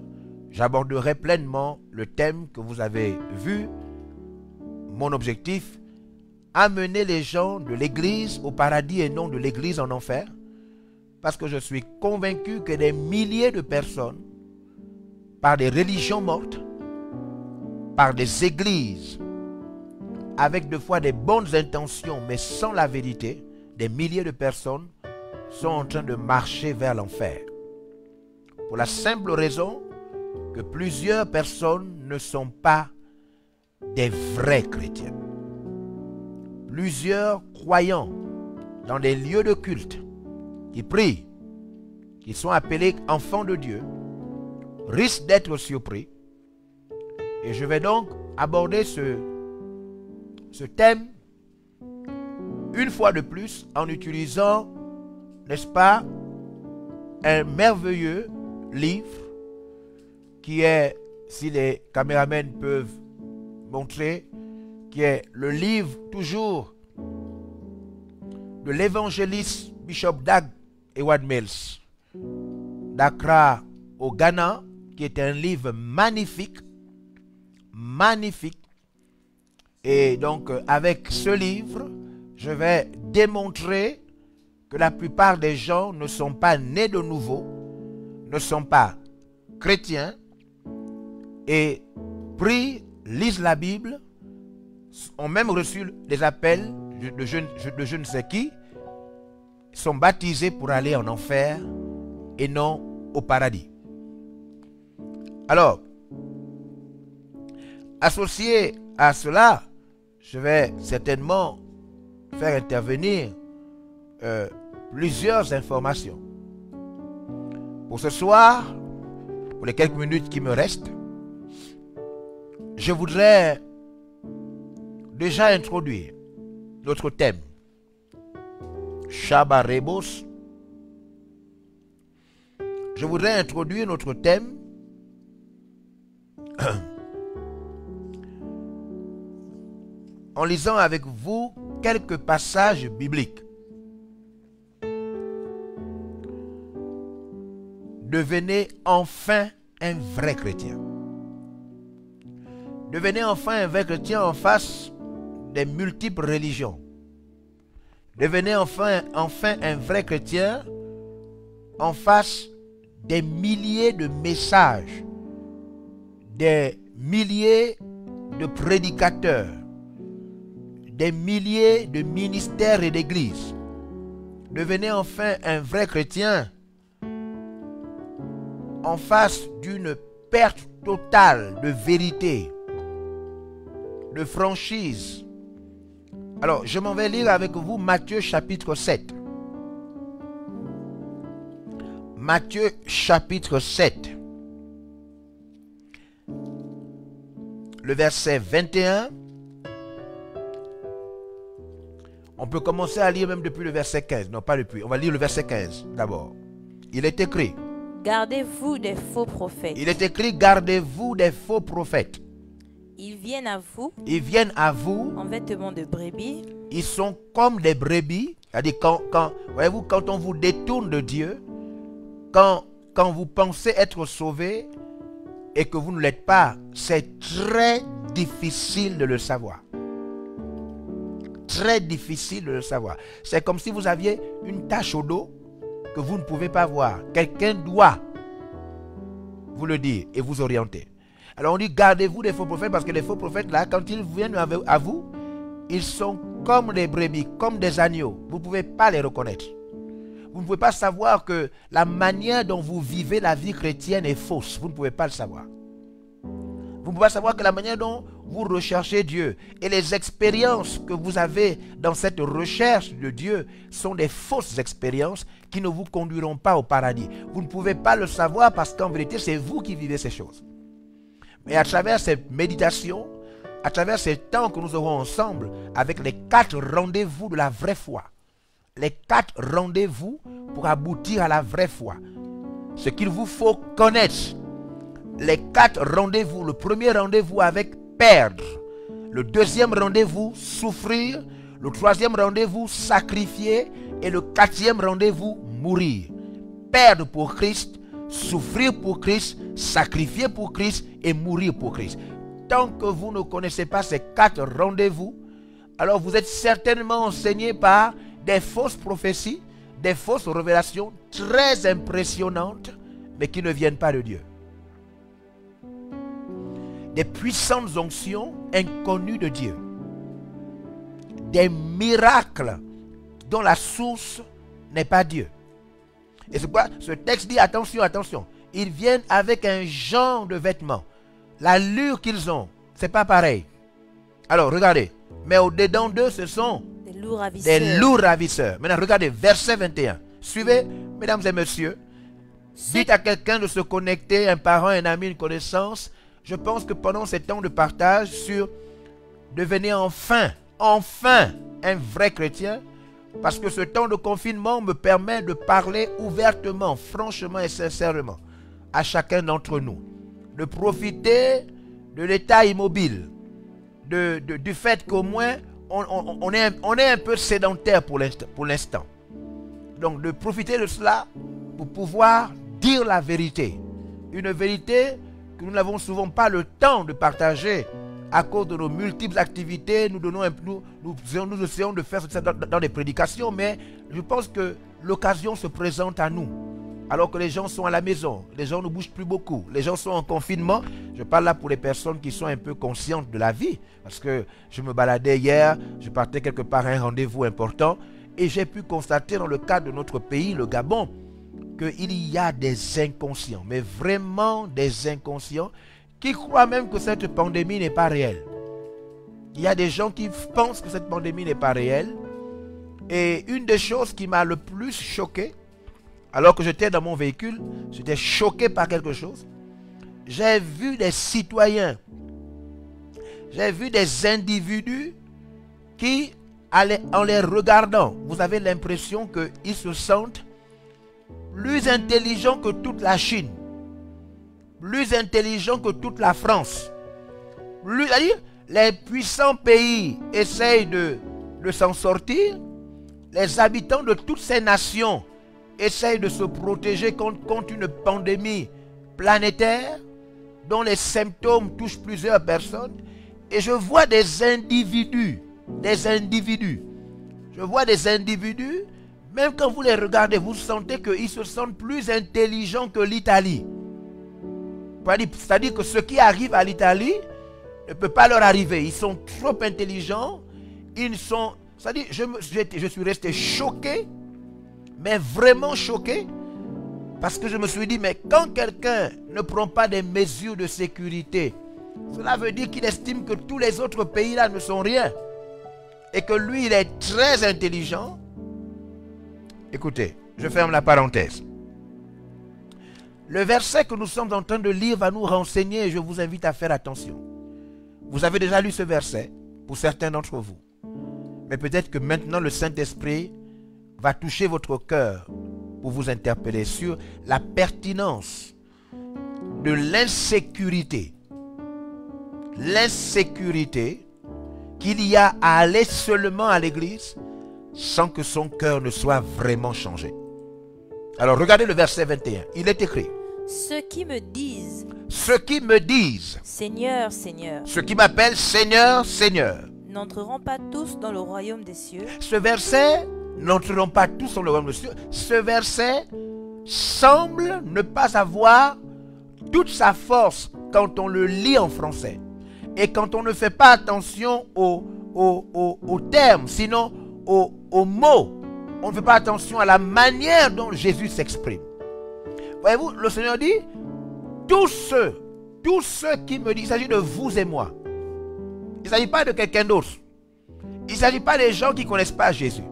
j'aborderai pleinement le thème que vous avez vu. Mon objectif, amener les gens de l'église au paradis et non de l'église en enfer, parce que je suis convaincu que des milliers de personnes, par des religions mortes, par des églises, avec des fois des bonnes intentions, mais sans la vérité, des milliers de personnes sont en train de marcher vers l'enfer. Pour la simple raison que plusieurs personnes ne sont pas des vrais chrétiens. Plusieurs croyants dans des lieux de culte qui prient, qui sont appelés enfants de Dieu, risquent d'être surpris. Et je vais donc aborder ce thème une fois de plus en utilisant, n'est-ce pas, un merveilleux livre qui est, si les caméramans peuvent montrer, qui est le livre toujours de l'évangéliste Bishop Dag Heward-Mills d'Accra au Ghana, qui est un livre magnifique. Et donc avec ce livre, je vais démontrer que la plupart des gens ne sont pas nés de nouveau, ne sont pas chrétiens et prient, lisent la Bible, ont même reçu des appels de je ne sais qui, sont baptisés pour aller en enfer et non au paradis. Alors, associé à cela, je vais certainement faire intervenir plusieurs informations. Pour ce soir, pour les quelques minutes qui me restent, je voudrais déjà introduire notre thème. Shabbat Rebos. Je voudrais introduire notre thème en lisant avec vous quelques passages bibliques. Devenez enfin un vrai chrétien. Devenez enfin un vrai chrétien en face des multiples religions. Devenez enfin un vrai chrétien en face des milliers de messages, des milliers de prédicateurs, des milliers de ministères et d'églises. Devenez enfin un vrai chrétien en face d'une perte totale de vérité, de franchise. Alors, je m'en vais lire avec vous Matthieu chapitre 7. Matthieu chapitre 7. le verset 21. On peut commencer à lire même depuis le verset 15. Non, pas depuis. On va lire le verset 15 d'abord. Il est écrit. Gardez-vous des faux prophètes. Il est écrit, gardez-vous des faux prophètes. Ils viennent à vous Ils viennent à vous. en vêtements de brebis. Ils sont comme des brebis. C'est-à-dire voyez-vous, quand on vous détourne de Dieu, quand vous pensez être sauvé et que vous ne l'êtes pas, c'est très difficile de le savoir. Très difficile de le savoir. C'est comme si vous aviez une tache au dos que vous ne pouvez pas voir. Quelqu'un doit vous le dire et vous orienter. Alors on dit, gardez-vous des faux prophètes, parce que les faux prophètes, là, quand ils viennent à vous, ils sont comme des brebis, comme des agneaux. Vous ne pouvez pas les reconnaître. Vous ne pouvez pas savoir que la manière dont vous vivez la vie chrétienne est fausse. Vous ne pouvez pas le savoir. Vous ne pouvez pas savoir que la manière dont vous recherchez Dieu et les expériences que vous avez dans cette recherche de Dieu sont des fausses expériences qui ne vous conduiront pas au paradis. Vous ne pouvez pas le savoir parce qu'en vérité, c'est vous qui vivez ces choses. Mais à travers cette méditation, à travers ces temps que nous aurons ensemble, avec les 4 rendez-vous de la vraie foi, les 4 rendez-vous pour aboutir à la vraie foi, ce qu'il vous faut connaître, les 4 rendez-vous, le premier rendez-vous avec perdre, le deuxième rendez-vous souffrir, le troisième rendez-vous sacrifier et le 4e rendez-vous mourir. Perdre pour Christ, souffrir pour Christ, sacrifier pour Christ et mourir pour Christ. Tant que vous ne connaissez pas ces 4 rendez-vous, alors vous êtes certainement enseigné par des fausses prophéties, des fausses révélations très impressionnantes, mais qui ne viennent pas de Dieu. Des puissantes onctions inconnues de Dieu. Des miracles dont la source n'est pas Dieu. Et c'est pourquoi ce texte dit, attention, attention, ils viennent avec un genre de vêtements. L'allure qu'ils ont, c'est pas pareil. Alors, regardez, mais au-dedans d'eux, ce sont Des loups ravisseurs. des loups ravisseurs. Maintenant, regardez, verset 21. Suivez, mesdames et messieurs. Dites à quelqu'un de se connecter, un parent, un ami, une connaissance. Je pense que pendant ces temps de partage sur devenir enfin un vrai chrétien, parce que ce temps de confinement me permet de parler ouvertement, franchement et sincèrement à chacun d'entre nous, de profiter de l'état immobile, du fait qu'au moins on est un peu sédentaire pour l'instant. Donc de profiter de cela pour pouvoir dire la vérité, une vérité que nous n'avons souvent pas le temps de partager à cause de nos multiples activités. Nous essayons de faire ça dans des prédications, mais je pense que l'occasion se présente à nous. Alors que les gens sont à la maison, les gens ne bougent plus beaucoup, les gens sont en confinement. Je parle là pour les personnes qui sont un peu conscientes de la vie. Parce que je me baladais hier, je partais quelque part à un rendez-vous important et j'ai pu constater dans le cadre de notre pays, le Gabon, qu'il y a des inconscients, mais vraiment des inconscients qui croient même que cette pandémie n'est pas réelle. Il y a des gens qui pensent que cette pandémie n'est pas réelle. Et une des choses qui m'a le plus choqué, alors que j'étais dans mon véhicule, j'étais choqué par quelque chose. J'ai vu des citoyens, j'ai vu des individus qui, en les regardant, vous avez l'impression qu'ils se sentent plus intelligents que toute la Chine, plus intelligents que toute la France. C'est-à-dire, les puissants pays essayent de s'en sortir. Les habitants de toutes ces nations essayent de se protéger contre une pandémie planétaire dont les symptômes touchent plusieurs personnes. Et je vois des individus. Je vois des individus, même quand vous les regardez, vous sentez qu'ils se sentent plus intelligents que l'Italie. C'est-à-dire que ce qui arrive à l'Italie ne peut pas leur arriver. Ils sont trop intelligents. C'est-à-dire, je suis resté choqué, mais vraiment choqué, parce que je me suis dit, mais quand quelqu'un ne prend pas des mesures de sécurité, cela veut dire qu'il estime que tous les autres pays là ne sont rien. Et que lui, il est très intelligent. Écoutez, je ferme la parenthèse. Le verset que nous sommes en train de lire va nous renseigner et je vous invite à faire attention. Vous avez déjà lu ce verset pour certains d'entre vous. Mais peut-être que maintenant le Saint-Esprit va toucher votre cœur pour vous interpeller sur la pertinence de l'insécurité. L'insécurité qu'il y a à aller seulement à l'église sans que son cœur ne soit vraiment changé. Alors regardez le verset 21. Il est écrit. Ceux qui me disent, Seigneur, Seigneur, ceux qui m'appellent Seigneur, Seigneur, n'entreront pas tous dans le royaume des cieux. Ce verset, n'entreront pas tous dans le royaume des cieux. Ce verset semble ne pas avoir toute sa force quand on le lit en français. Et quand on ne fait pas attention aux termes, sinon aux mots. On ne fait pas attention à la manière dont Jésus s'exprime. Voyez-vous, le Seigneur dit, tous ceux qui me disent, il s'agit de vous et moi. Il ne s'agit pas de quelqu'un d'autre. Il ne s'agit pas des gens qui ne connaissent pas Jésus.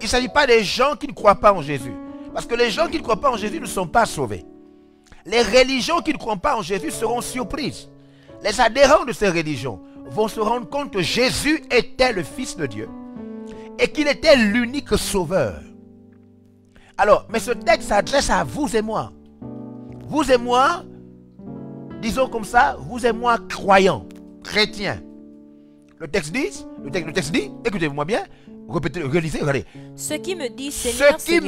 Il ne s'agit pas des gens qui ne croient pas en Jésus. Parce que les gens qui ne croient pas en Jésus ne sont pas sauvés. Les religions qui ne croient pas en Jésus seront surprises. Les adhérents de ces religions vont se rendre compte que Jésus était le Fils de Dieu et qu'il était l'unique sauveur. Alors, mais ce texte s'adresse à vous et moi. Vous et moi, disons comme ça, vous et moi croyants, chrétiens. Le texte dit, écoutez-moi bien, répétez, relisez, regardez. Ceux qui me disent, Seigneur, ceux qui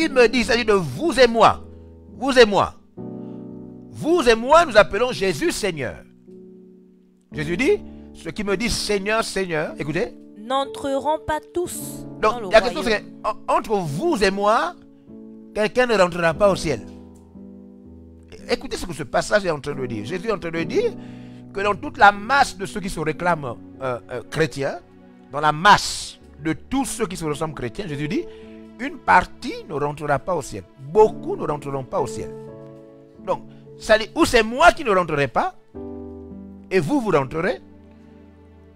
me disent, c'est-à-dire de vous et moi. Vous et moi. Vous et moi, nous appelons Jésus Seigneur. Jésus dit, ceux qui me disent Seigneur, Seigneur, écoutez. N'entreront pas tous donc, dans le la question royaume. c'est entre vous et moi, quelqu'un ne rentrera pas au ciel. Écoutez ce que ce passage est en train de dire. Jésus est en train de dire que dans toute la masse de ceux qui se réclament chrétiens, dans la masse de tous ceux qui se ressemblent chrétiens, Jésus dit, une partie ne rentrera pas au ciel. Beaucoup ne rentreront pas au ciel. Donc, ça dit, ou c'est moi qui ne rentrerai pas, et vous rentrerez,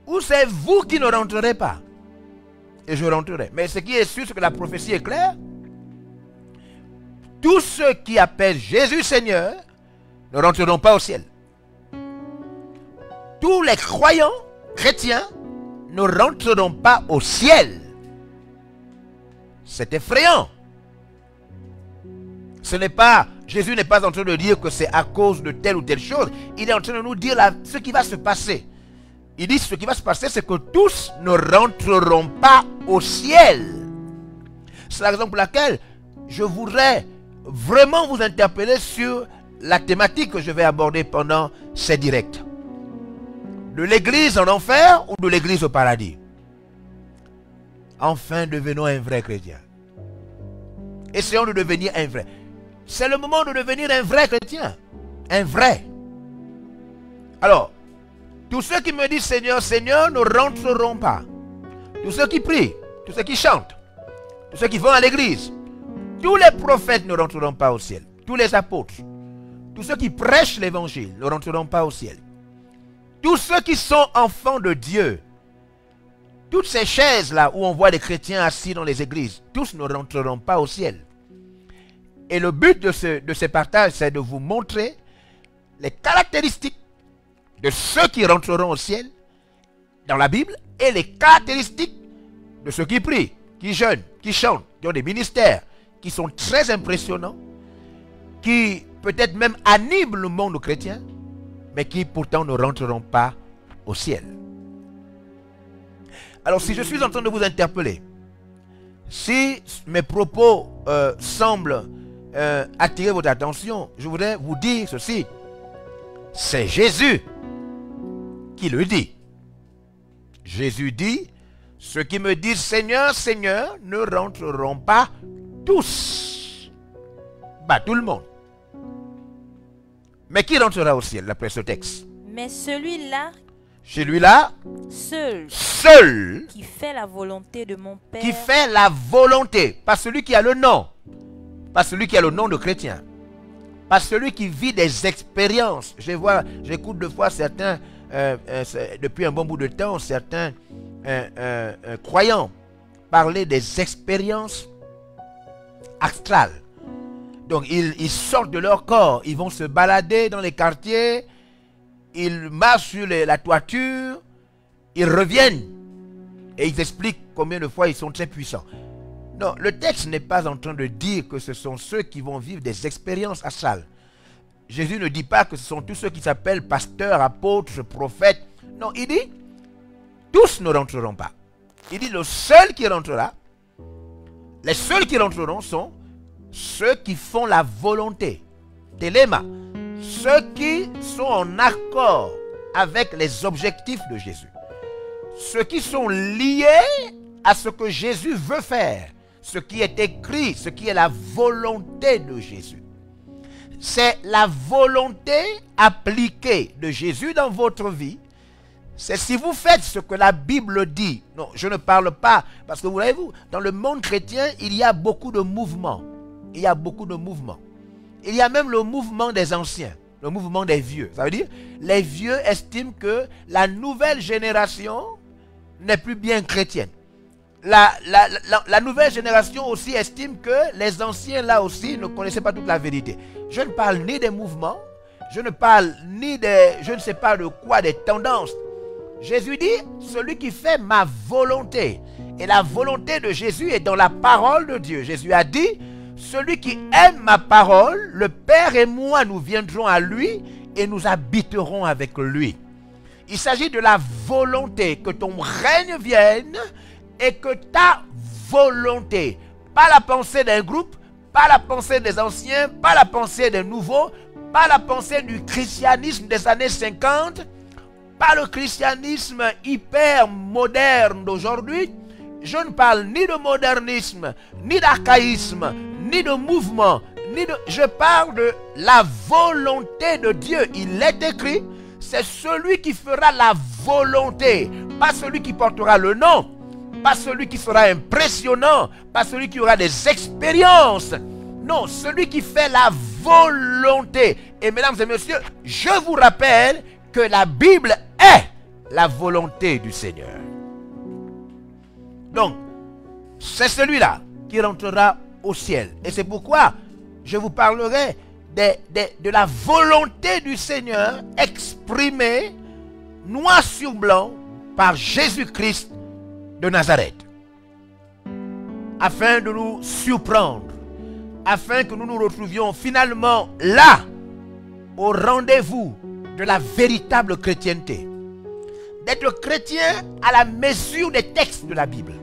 ou c'est vous qui ne rentrerez pas, et je rentrerai. Mais ce qui est sûr, c'est que la prophétie est claire. Tous ceux qui appellent Jésus Seigneur ne rentreront pas au ciel. Tous les croyants chrétiens ne rentreront pas au ciel. C'est effrayant. Jésus n'est pas en train de dire que c'est à cause de telle ou telle chose. Il est en train de nous dire ce qui va se passer. Il dit ce qui va se passer, c'est que tous ne rentreront pas au ciel. C'est la raison pour laquelle je voudrais vraiment vous interpeller sur la thématique que je vais aborder pendant ces directs. De l'église en enfer ou de l'église au paradis? Enfin, devenons un vrai chrétien. Essayons de devenir un vrai. C'est le moment de devenir un vrai chrétien. Un vrai. Alors, tous ceux qui me disent Seigneur, Seigneur ne rentreront pas. Tous ceux qui prient, tous ceux qui chantent, tous ceux qui vont à l'église, tous les prophètes ne rentreront pas au ciel. Tous les apôtres, tous ceux qui prêchent l'évangile ne rentreront pas au ciel. Tous ceux qui sont enfants de Dieu, toutes ces chaises-là où on voit les chrétiens assis dans les églises, tous ne rentreront pas au ciel. Et le but de ce partage, c'est de vous montrer les caractéristiques de ceux qui rentreront au ciel dans la Bible et les caractéristiques de ceux qui prient, qui jeûnent, qui chantent, qui ont des ministères, qui sont très impressionnants, qui peut-être même animent le monde chrétien, mais qui pourtant ne rentreront pas au ciel. Alors si je suis en train de vous interpeller, si mes propos semblent attirer votre attention, je voudrais vous dire ceci. C'est Jésus qui le dit. Jésus dit, ceux qui me disent Seigneur, Seigneur, ne rentreront pas tous. Pas tout le monde. Mais qui rentrera au ciel, d'après ce texte? Mais celui-là, seul, qui fait la volonté de mon Père, qui fait la volonté, pas celui qui a le nom, pas celui qui a le nom de chrétien, pas celui qui vit des expériences. J'écoute de fois certains, depuis un bon bout de temps, certains croyants parler des expériences astrales. Donc ils sortent de leur corps, ils vont se balader dans les quartiers, ils marchent sur la toiture, ils reviennent et ils expliquent combien de fois ils sont très puissants. Non, le texte n'est pas en train de dire que ce sont ceux qui vont vivre des expériences astrales. Jésus ne dit pas que ce sont tous ceux qui s'appellent pasteurs, apôtres, prophètes. Non, il dit, tous ne rentreront pas. Il dit, le seul qui rentrera, les seuls qui rentreront sont ceux qui font la volonté. Téléma. Ceux qui sont en accord avec les objectifs de Jésus. Ceux qui sont liés à ce que Jésus veut faire. Ce qui est écrit, ce qui est la volonté de Jésus. C'est la volonté appliquée de Jésus dans votre vie. C'est si vous faites ce que la Bible dit. Non, je ne parle pas, parce que vous voyez, dans le monde chrétien, il y a beaucoup de mouvements. Il y a beaucoup de mouvements. Il y a même le mouvement des anciens, le mouvement des vieux. Ça veut dire, les vieux estiment que la nouvelle génération n'est plus bien chrétienne. La nouvelle génération aussi estime que les anciens là aussi ne connaissaient pas toute la vérité. Je ne parle ni des mouvements, je ne parle ni des, je ne sais pas de quoi, des tendances. Jésus dit, celui qui fait ma volonté. Et la volonté de Jésus est dans la parole de Dieu. Jésus a dit, celui qui aime ma parole, le Père et moi, nous viendrons à lui et nous habiterons avec lui. Il s'agit de la volonté, que ton règne vienne et que ta volonté, pas la pensée d'un groupe, pas la pensée des anciens, pas la pensée des nouveaux, pas la pensée du christianisme des années 50, pas le christianisme hyper moderne d'aujourd'hui. Je ne parle ni de modernisme, ni d'archaïsme, ni de mouvement, je parle de la volonté de Dieu. Il est écrit, c'est celui qui fera la volonté, pas celui qui portera le nom, pas celui qui sera impressionnant, pas celui qui aura des expériences. Non, celui qui fait la volonté. Et mesdames et messieurs, je vous rappelle que la Bible est la volonté du Seigneur. Donc, c'est celui-là qui rentrera au ciel. Et c'est pourquoi je vous parlerai de la volonté du Seigneur exprimée noir sur blanc par Jésus-Christ de Nazareth. Afin de nous surprendre, afin que nous nous retrouvions finalement là, au rendez-vous de la véritable chrétienté. D'être chrétien à la mesure des textes de la Bible.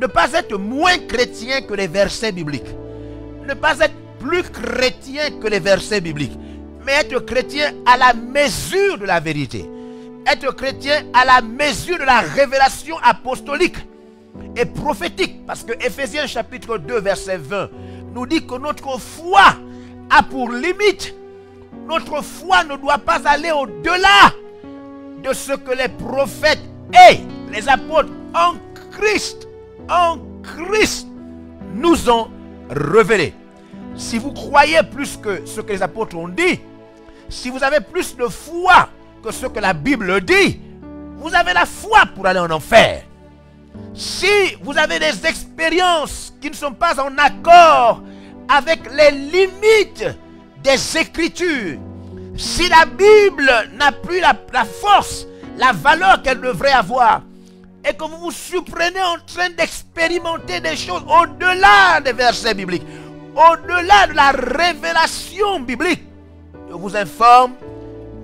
Ne pas être moins chrétien que les versets bibliques. Ne pas être plus chrétien que les versets bibliques. Mais être chrétien à la mesure de la vérité. Être chrétien à la mesure de la révélation apostolique et prophétique. Parce que Éphésiens chapitre 2 verset 20 nous dit que notre foi a pour limite. Notre foi ne doit pas aller au-delà de ce que les prophètes et les apôtres en Christ nous ont révélé. Si vous croyez plus que ce que les apôtres ont dit, si vous avez plus de foi que ce que la Bible dit, vous avez la foi pour aller en enfer. Si vous avez des expériences qui ne sont pas en accord avec les limites des Écritures, si la Bible n'a plus la force, la valeur qu'elle devrait avoir, et que vous vous surprenez en train d'expérimenter des choses au-delà des versets bibliques, au-delà de la révélation biblique, je vous informe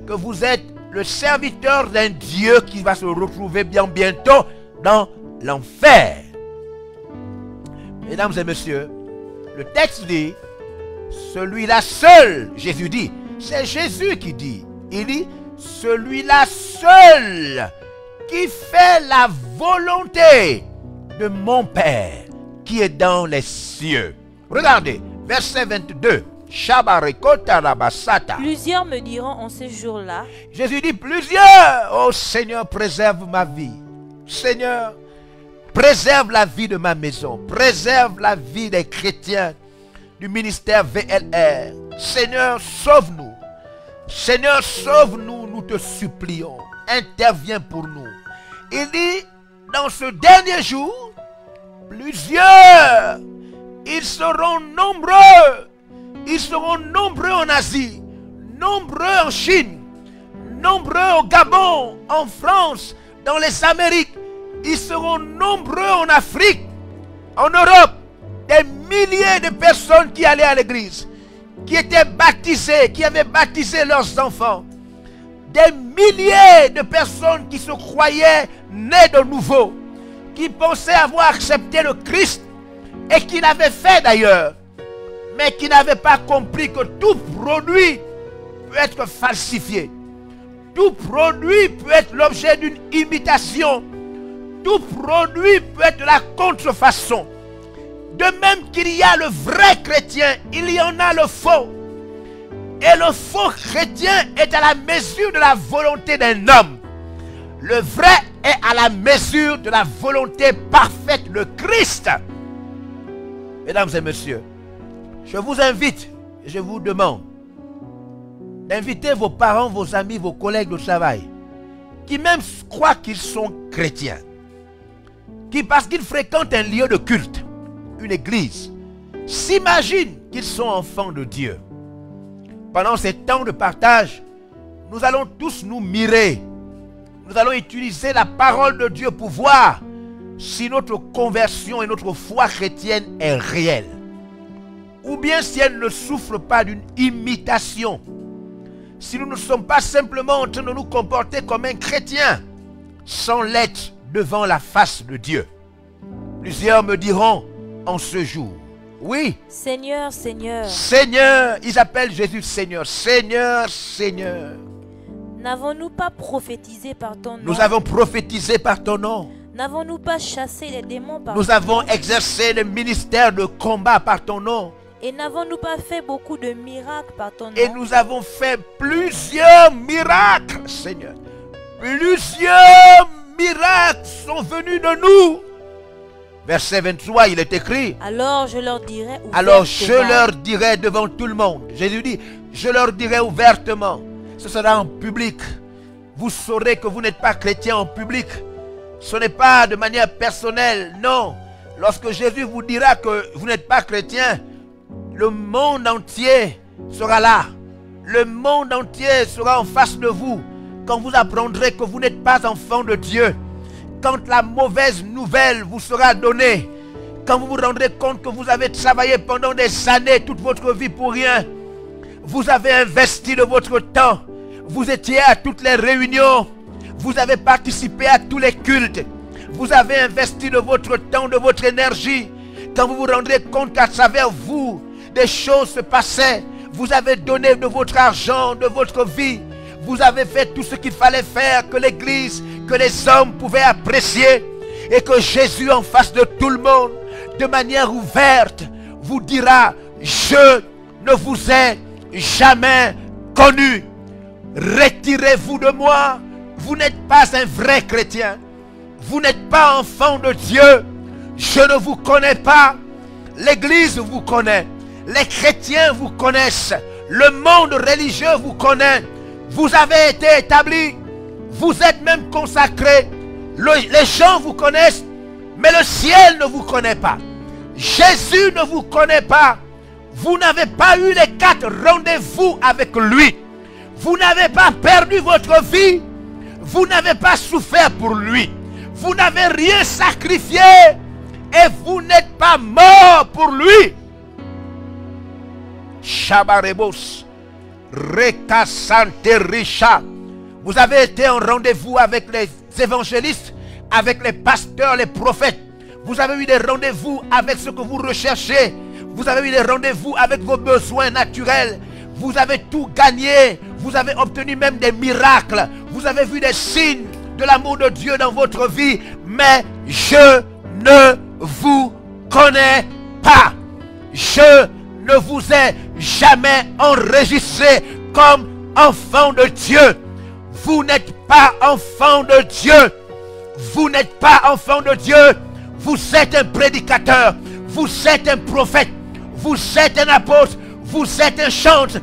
que vous êtes le serviteur d'un Dieu qui va se retrouver bien bientôt dans l'enfer. Mesdames et messieurs, le texte dit, celui-là seul, Jésus dit, c'est Jésus qui dit, il dit, celui-là seul qui fait la volonté de mon Père qui est dans les cieux. Regardez, verset 22. Plusieurs me diront en ce jour-là. Jésus dit plusieurs. Oh Seigneur, préserve ma vie. Seigneur, préserve la vie de ma maison. Préserve la vie des chrétiens du ministère VLR. Seigneur, sauve-nous. Seigneur, sauve-nous, nous te supplions. Interviens pour nous. Il dit, dans ce dernier jour, plusieurs, ils seront nombreux. Ils seront nombreux en Asie, nombreux en Chine, nombreux au Gabon, en France, dans les Amériques. Ils seront nombreux en Afrique, en Europe. Des milliers de personnes qui allaient à l'église, qui étaient baptisées, qui avaient baptisé leurs enfants. Des milliers de personnes qui se croyaient nés de nouveau, qui pensaient avoir accepté le Christ et qui l'avaient fait d'ailleurs, mais qui n'avaient pas compris que tout produit peut être falsifié. Tout produit peut être l'objet d'une imitation. Tout produit peut être la contrefaçon. De même qu'il y a le vrai chrétien, il y en a le faux. Et le faux chrétien est à la mesure de la volonté d'un homme. Le vrai est à la mesure de la volonté parfaite de Christ. Mesdames et messieurs, je vous invite et je vous demande d'inviter vos parents, vos amis, vos collègues de travail, qui même croient qu'ils sont chrétiens, qui parce qu'ils fréquentent un lieu de culte, une église, s'imaginent qu'ils sont enfants de Dieu. Pendant ces temps de partage, nous allons tous nous mirer. Nous allons utiliser la parole de Dieu pour voir si notre conversion et notre foi chrétienne est réelle. Ou bien si elle ne souffre pas d'une imitation. Si nous ne sommes pas simplement en train de nous comporter comme un chrétien, sans l'être devant la face de Dieu. Plusieurs me diront en ce jour, oui. Seigneur, Seigneur. Seigneur, ils appellent Jésus Seigneur. Seigneur, Seigneur. N'avons-nous pas prophétisé par ton nom? Nous avons prophétisé par ton nom. N'avons-nous pas chassé les démons par Nous ton nom? avons exercé le ministère de combat par ton nom. Et n'avons-nous pas fait beaucoup de miracles par ton nom? Et nous avons fait plusieurs miracles, Seigneur. Plusieurs miracles sont venus de nous. Verset 23, il est écrit. Alors je leur dirai ouvertement. Alors je leur dirai devant tout le monde. Jésus dit, je leur dirai ouvertement. Ce sera en public. Vous saurez que vous n'êtes pas chrétien en public. Ce n'est pas de manière personnelle, non. Lorsque Jésus vous dira que vous n'êtes pas chrétien, le monde entier sera là. Le monde entier sera en face de vous. Quand vous apprendrez que vous n'êtes pas enfant de Dieu. Quand la mauvaise nouvelle vous sera donnée. Quand vous vous rendrez compte que vous avez travaillé pendant des années, toute votre vie pour rien. Vous avez investi de votre temps. Vous étiez à toutes les réunions. Vous avez participé à tous les cultes. Vous avez investi de votre temps, de votre énergie. Quand vous vous rendrez compte qu'à travers vous, des choses se passaient. Vous avez donné de votre argent, de votre vie. Vous avez fait tout ce qu'il fallait faire, que l'Église, que les hommes pouvaient apprécier. Et que Jésus, en face de tout le monde, de manière ouverte, vous dira, je ne vous ai jamais connu. Retirez-vous de moi. Vous n'êtes pas un vrai chrétien. Vous n'êtes pas enfant de Dieu. Je ne vous connais pas. L'Église vous connaît. Les chrétiens vous connaissent. Le monde religieux vous connaît. Vous avez été établis. Vous êtes même consacrés. Les gens vous connaissent. Mais le ciel ne vous connaît pas. Jésus ne vous connaît pas. Vous n'avez pas eu les 4 rendez-vous avec lui. Vous n'avez pas perdu votre vie. Vous n'avez pas souffert pour lui. Vous n'avez rien sacrifié. Et vous n'êtes pas mort pour lui. Shabarebos. Rekasante Richa. Vous avez été en rendez-vous avec les évangélistes, avec les pasteurs, les prophètes. Vous avez eu des rendez-vous avec ce que vous recherchez. Vous avez eu des rendez-vous avec vos besoins naturels. Vous avez tout gagné. Vous avez obtenu même des miracles. Vous avez vu des signes de l'amour de Dieu dans votre vie. Mais je ne vous connais pas. Je ne vous ai jamais enregistré comme enfant de Dieu. Vous n'êtes pas enfant de Dieu. Vous n'êtes pas enfant de Dieu. Vous êtes un prédicateur. Vous êtes un prophète. Vous êtes un apôtre. Vous êtes un chanteur.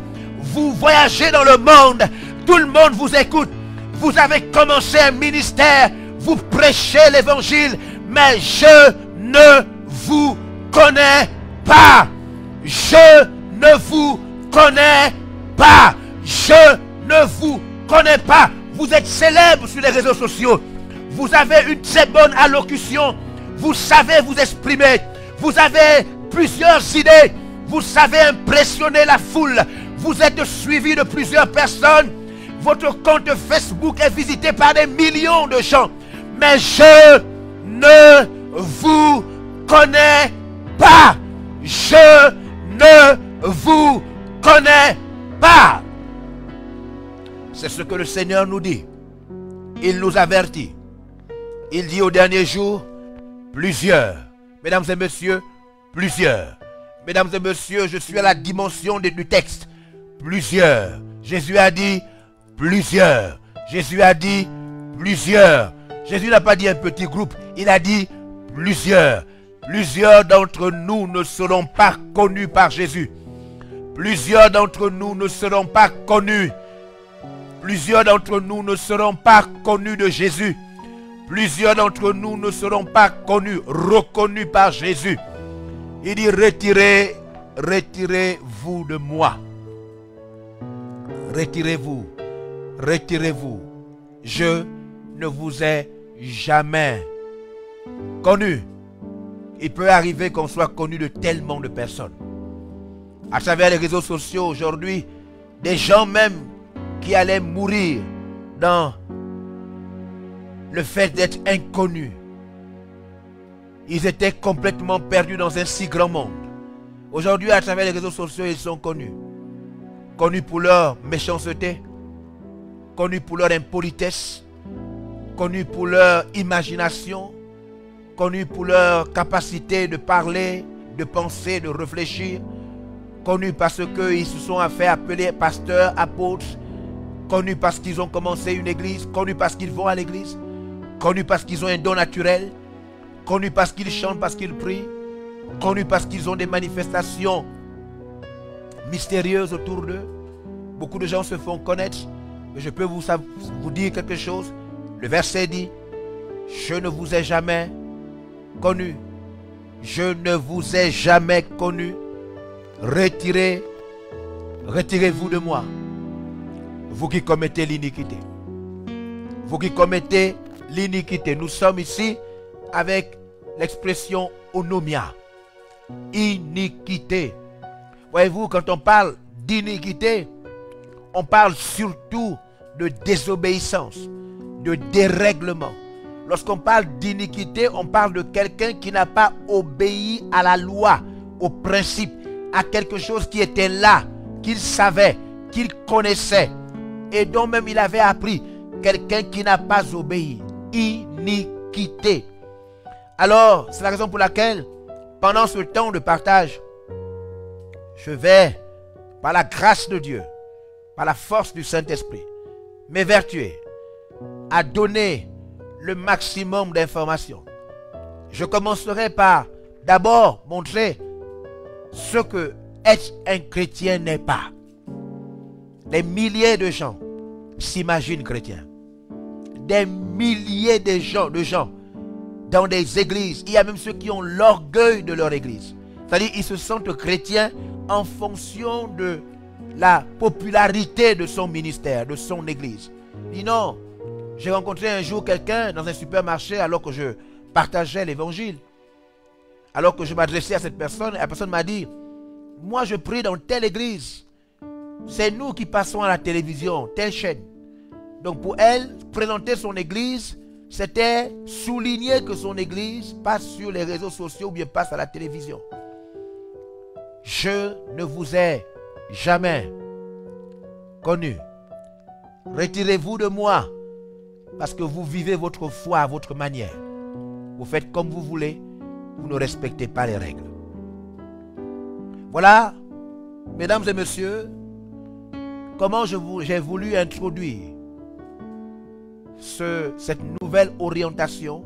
Vous voyagez dans le monde. Tout le monde vous écoute. Vous avez commencé un ministère. Vous prêchez l'évangile. Mais je ne vous connais pas. Je ne vous connais pas. Je ne vous connaît pas. Vous êtes célèbre sur les réseaux sociaux. Vous avez une très bonne allocution. Vous savez vous exprimer. Vous avez plusieurs idées. Vous savez impressionner la foule. Vous êtes suivi de plusieurs personnes. Votre compte Facebook est visité par des millions de gens. Mais je ne vous connais pas. Je ne vous connais pas. C'est ce que le Seigneur nous dit. Il nous avertit. Il dit au dernier jour, plusieurs. Mesdames et messieurs, plusieurs. Mesdames et messieurs, je suis à la dimension du texte. Plusieurs. Jésus a dit plusieurs. Jésus a dit plusieurs. Jésus n'a pas dit un petit groupe. Il a dit plusieurs. Plusieurs d'entre nous ne seront pas connus par Jésus. Plusieurs d'entre nous ne seront pas connus. Plusieurs d'entre nous ne seront pas connus de Jésus. Plusieurs d'entre nous ne seront pas connus, reconnus par Jésus. Il dit, retirez-vous de moi. Retirez-vous, retirez-vous. Je ne vous ai jamais connu. Il peut arriver qu'on soit connu de tellement de personnes. À travers les réseaux sociaux aujourd'hui, des gens même qui allaient mourir dans le fait d'être inconnus. Ils étaient complètement perdus dans un si grand monde. Aujourd'hui, à travers les réseaux sociaux, ils sont connus. Connus pour leur méchanceté, connus pour leur impolitesse, connus pour leur imagination, connus pour leur capacité de parler, de penser, de réfléchir, connus parce qu'ils se sont fait appeler pasteurs, apôtres, connus parce qu'ils ont commencé une église, connus parce qu'ils vont à l'église, connus parce qu'ils ont un don naturel, connus parce qu'ils chantent, parce qu'ils prient, connus parce qu'ils ont des manifestations mystérieuses autour d'eux. Beaucoup de gens se font connaître, mais je peux vous dire quelque chose. Le verset dit, je ne vous ai jamais connu. Je ne vous ai jamais connu. Retirez-vous de moi. Vous qui commettez l'iniquité. Vous qui commettez l'iniquité. Nous sommes ici avec l'expression onomia. Iniquité. Voyez-vous, quand on parle d'iniquité, on parle surtout de désobéissance, de dérèglement. Lorsqu'on parle d'iniquité, on parle de quelqu'un qui n'a pas obéi à la loi, au principe, à quelque chose qui était là, qu'il savait, qu'il connaissait, et dont même il avait appris. Quelqu'un qui n'a pas obéi. Iniquité. Alors, c'est la raison pour laquelle, pendant ce temps de partage, je vais, par la grâce de Dieu, par la force du Saint-Esprit, m'évertuer à donner le maximum d'informations. Je commencerai par d'abord montrer ce que être un chrétien n'est pas. Des milliers de gens s'imaginent chrétiens. Des milliers de gens dans des églises. Il y a même ceux qui ont l'orgueil de leur église. C'est-à-dire ils se sentent chrétiens en fonction de la popularité de son ministère, de son église. Il dit non. J'ai rencontré un jour quelqu'un dans un supermarché alors que je partageais l'évangile. Alors que je m'adressais à cette personne, la personne m'a dit, moi je prie dans telle église. C'est nous qui passons à la télévision, telle chaîne. Donc pour elle, présenter son église, c'était souligner que son église passe sur les réseaux sociaux ou bien passe à la télévision. Je ne vous ai jamais connu. Retirez-vous de moi parce que vous vivez votre foi à votre manière. Vous faites comme vous voulez, vous ne respectez pas les règles. Voilà, mesdames et messieurs, comment j'ai voulu introduire cette nouvelle orientation.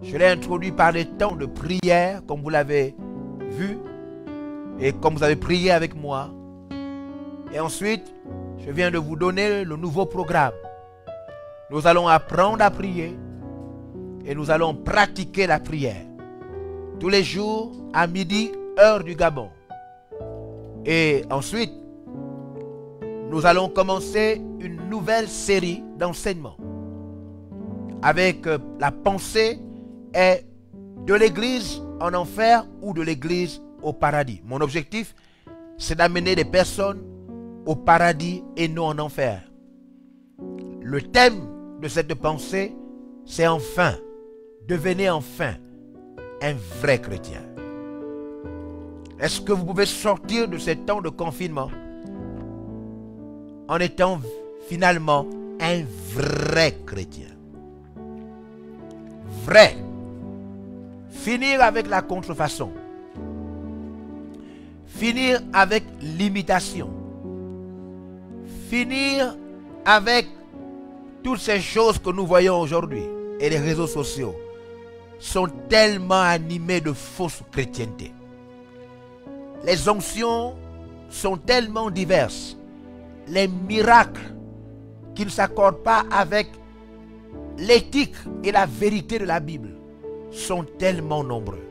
Je l'ai introduit par des temps de prière, comme vous l'avez vu, et comme vous avez prié avec moi. Et ensuite, je viens de vous donner le nouveau programme. Nous allons apprendre à prier et nous allons pratiquer la prière. Tous les jours, à midi, heure du Gabon. Et ensuite, nous allons commencer une nouvelle série d'enseignements avec la pensée est de l'église en enfer ou de l'église au paradis. Mon objectif, c'est d'amener des personnes au paradis et non en enfer. Le thème de cette pensée, c'est enfin, devenez enfin un vrai chrétien. Est-ce que vous pouvez sortir de ce temps de confinement en étant finalement un vrai chrétien? Vrai. Finir avec la contrefaçon. Finir avec l'imitation. Finir avec toutes ces choses que nous voyons aujourd'hui. Et les réseaux sociaux sont tellement animés de fausse chrétienté. Les onctions sont tellement diverses. Les miracles qui ne s'accordent pas avec l'éthique et la vérité de la Bible sont tellement nombreux.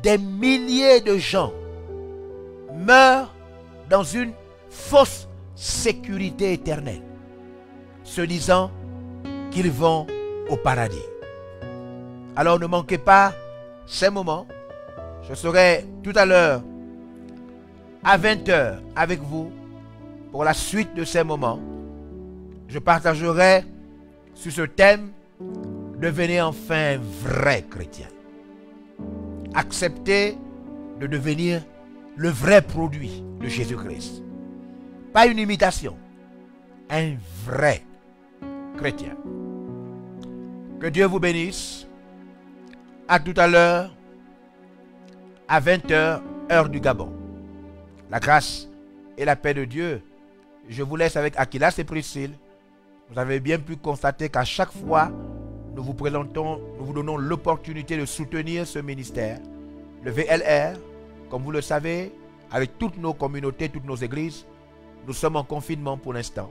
Des milliers de gens meurent dans une fausse sécurité éternelle, se disant qu'ils vont au paradis. Alors ne manquez pas ces moments. Je serai tout à l'heure à 20h avec vous pour la suite de ces moments. Je partagerai sur ce thème, devenez enfin un vrai chrétien. Acceptez de devenir le vrai produit de Jésus-Christ. Pas une imitation, un vrai chrétien. Que Dieu vous bénisse. À tout à l'heure, à 20h, heure du Gabon. La grâce et la paix de Dieu. Je vous laisse avec Akilas et Priscille. Vous avez bien pu constater qu'à chaque fois, nous vous présentons, nous vous donnons l'opportunité de soutenir ce ministère. Le VLR, comme vous le savez, avec toutes nos communautés, toutes nos églises, nous sommes en confinement pour l'instant.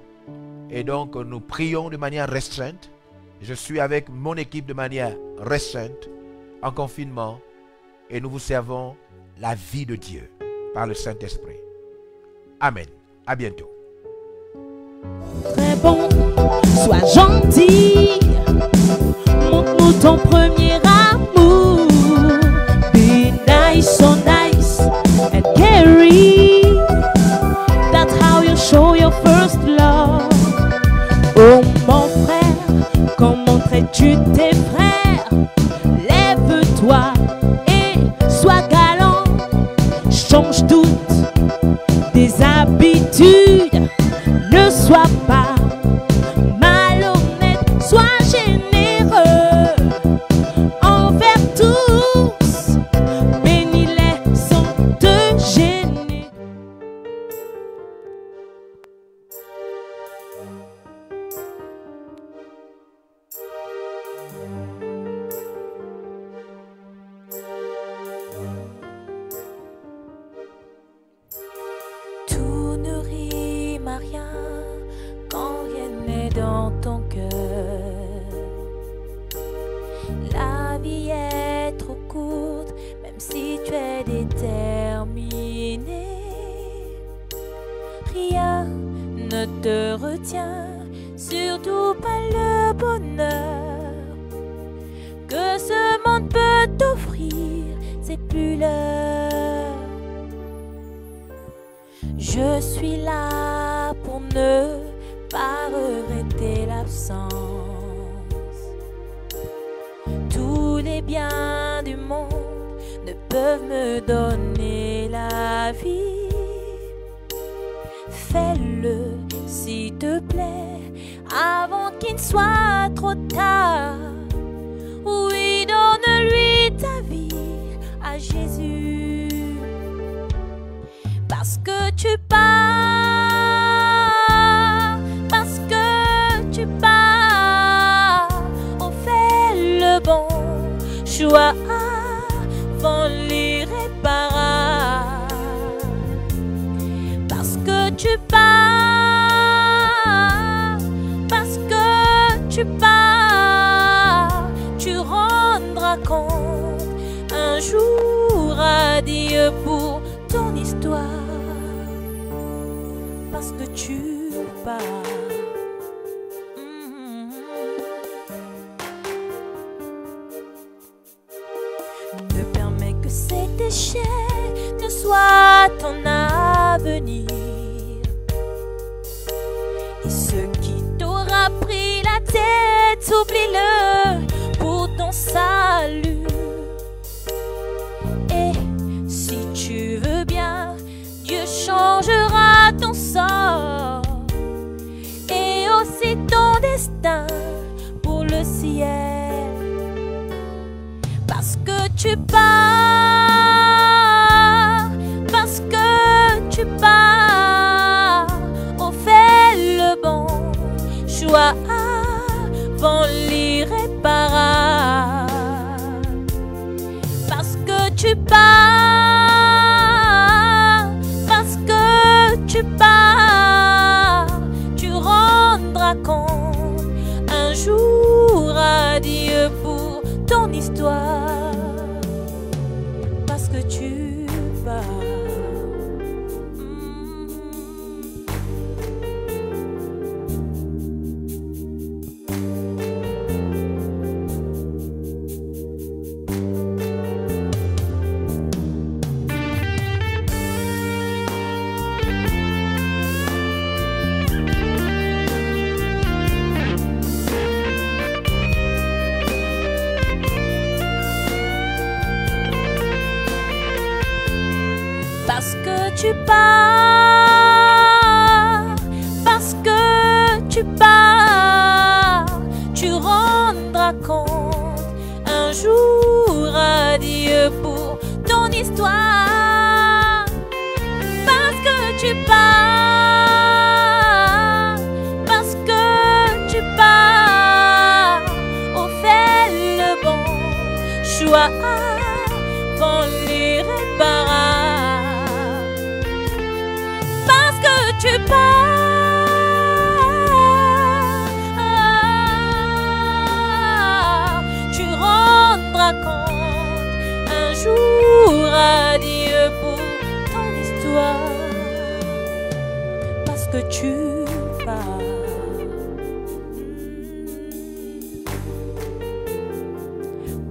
Et donc, nous prions de manière restreinte. Je suis avec mon équipe de manière restreinte, en confinement. Et nous vous servons la vie de Dieu par le Saint-Esprit. Amen. À bientôt. Très bon, sois gentil, montre-nous ton premier amour. Be nice, so nice and carry. That's how you show your first love. Oh mon frère, comment traites-tu tes frères? Lève-toi et sois galant. Change toutes tes habitudes. Ne sois pas malhonnête, sois généreux envers tous. Bénis-les sans te gêner. Tout ne rime à rien quand rien n'est dans ton cœur. La vie est trop courte, même si tu es déterminé. Rien ne te retient, surtout pas le bonheur que ce monde peut t'offrir, c'est plus l'heure. Je suis là pour ne pas regretter l'absence. Tous les biens du monde ne peuvent me donner la vie. Fais-le, s'il te plaît, avant qu'il ne soit trop tard. Oui, donne-lui ta vie à Jésus. Parce que tu pars, parce que tu pars, on fait le bon choix avant l'irréparable. Parce que tu pars, parce que tu pars, tu rendras compte un jour à Dieu pour ton histoire. Parce tu pars. Ne permets que cet échec ne soit ton avenir. Et ce qui t'aura pris la tête, oublie-le pour ton salut. Et si tu veux bien, Dieu changera ton sort et aussi ton destin pour le ciel. Parce que tu pars, parce que tu pars, on fait le bon choix avant l'irréparable. Parce que tu pars, parce que tu pars, tu rendras compte un jour à Dieu pour ton histoire. Parce que tu pars. Parce que tu pars, parce que tu pars, tu rendras compte un jour à Dieu pour ton histoire. Parce que tu pars, parce que tu pars, on fait le bon choix avant l'irréparable. Tu pars, tu rendras compte un jour à Dieu pour ton histoire. Parce que tu pars,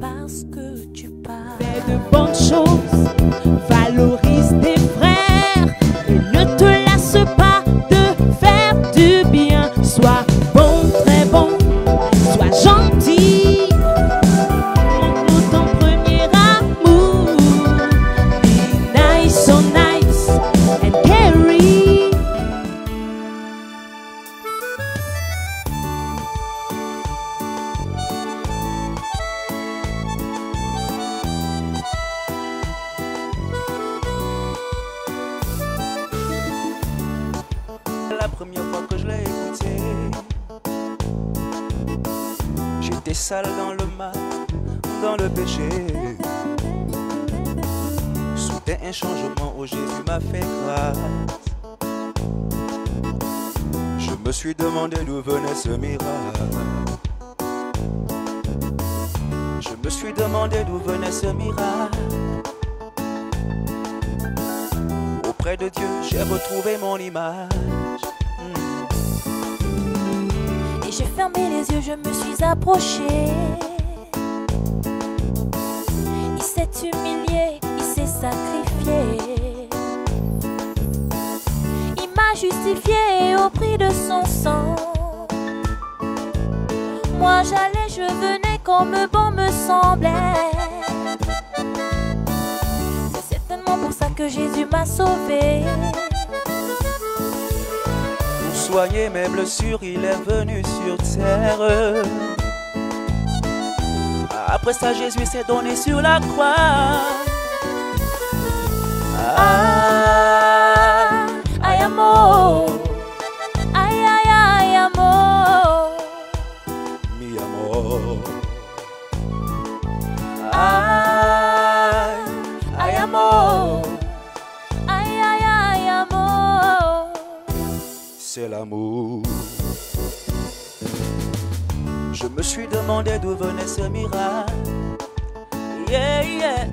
parce que tu pars. Fais de bonnes choses, valorise tes frères et ne te laisse pas de faire du bien. Sois bon, très bon, sois gentil. Montre-nous ton premier amour. Be nice, so nice and carry. La première fois que je l'ai écouté, j'étais sale dans le mal, dans le péché. Soudain un changement où Jésus m'a fait grâce. Je me suis demandé d'où venait ce miracle. Je me suis demandé d'où venait ce miracle. Auprès de Dieu, j'ai retrouvé mon image. Et j'ai fermé les yeux, je me suis approché. Il s'est humilié, il s'est sacrifié. Il m'a justifié au prix de son sang. Moi j'allais, je venais comme bon me semblait. C'est certainement pour ça que Jésus m'a sauvé. Soigner mes blessures, il est venu sur terre. Après ça, Jésus s'est donné sur la croix. Ay amor, ay amor, Mi amor. ay amor, ay amor. C'est l'amour. Je me suis demandé d'où venait ce miracle. Yeah, yeah.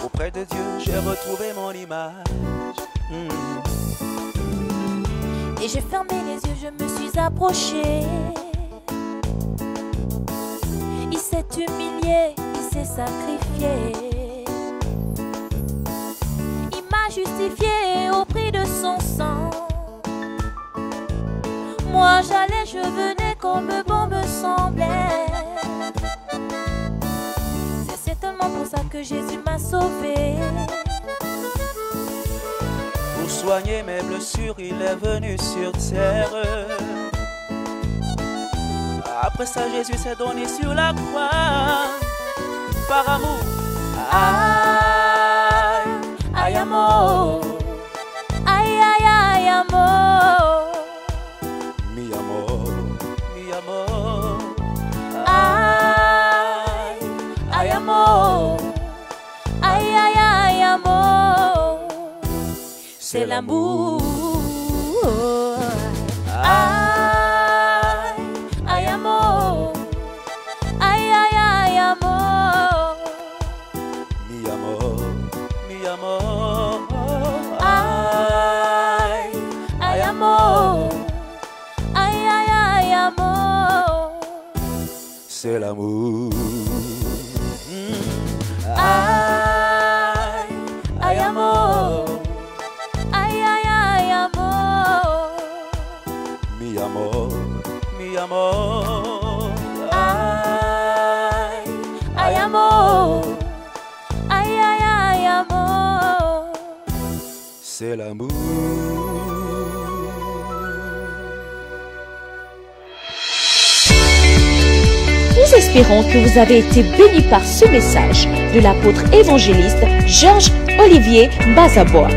Auprès de Dieu, j'ai retrouvé mon image. Et j'ai fermé les yeux, je me suis approchée. Il s'est humilié, il s'est sacrifié. Il m'a justifié au prix de son sang. Moi j'allais, je venais comme bon me semblait. C'est certainement pour ça que Jésus m'a sauvé. Pour soigner mes blessures, il est venu sur terre. Après ça, Jésus s'est donné sur la croix. Par amour. Aïe, aïe, amour. Aïe, aïe, aïe, amour. Mi amor, mi amor. Aïe, aïe, amour. Aïe, aïe, aïe, amour. C'est l'amour. Aïe, aïe, amour. Aïe, aïe, aïe, amour. Mi amor, mi amor. Aïe, aïe, amour. Aïe, aïe, aïe, amour. C'est l'amour. Aïe, aïe, amour. Aïe, aïe, aïe, amour. Mi amor, mi amor. Aïe, aïe, amour. Aïe, aïe, aïe, amour. C'est l'amour. Nous espérons que vous avez été bénis par ce message de l'apôtre évangéliste Georges Olivier Bazabois.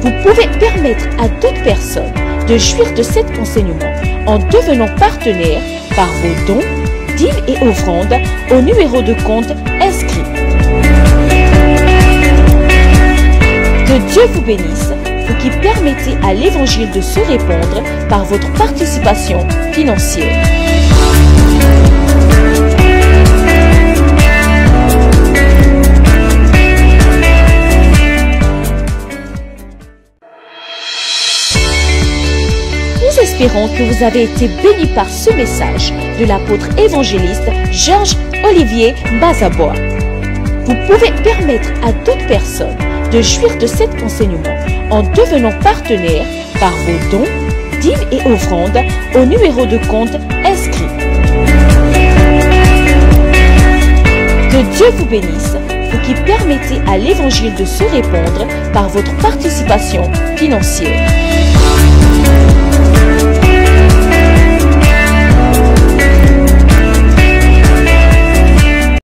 Vous pouvez permettre à d'autres personnes de jouir de cet enseignement en devenant partenaire par vos dons, dîmes et offrandes au numéro de compte inscrit. Que Dieu vous bénisse, vous qui permettez à l'évangile de se répandre par votre participation financière. Nous espérons que vous avez été bénis par ce message de l'apôtre évangéliste Georges Olivier Bazabois. Vous pouvez permettre à d'autres personnes de jouir de cet enseignement en devenant partenaire par vos dons, dîmes et offrandes au numéro de compte inscrit. Que Dieu vous bénisse, vous qui permettez à l'évangile de se répandre par votre participation financière.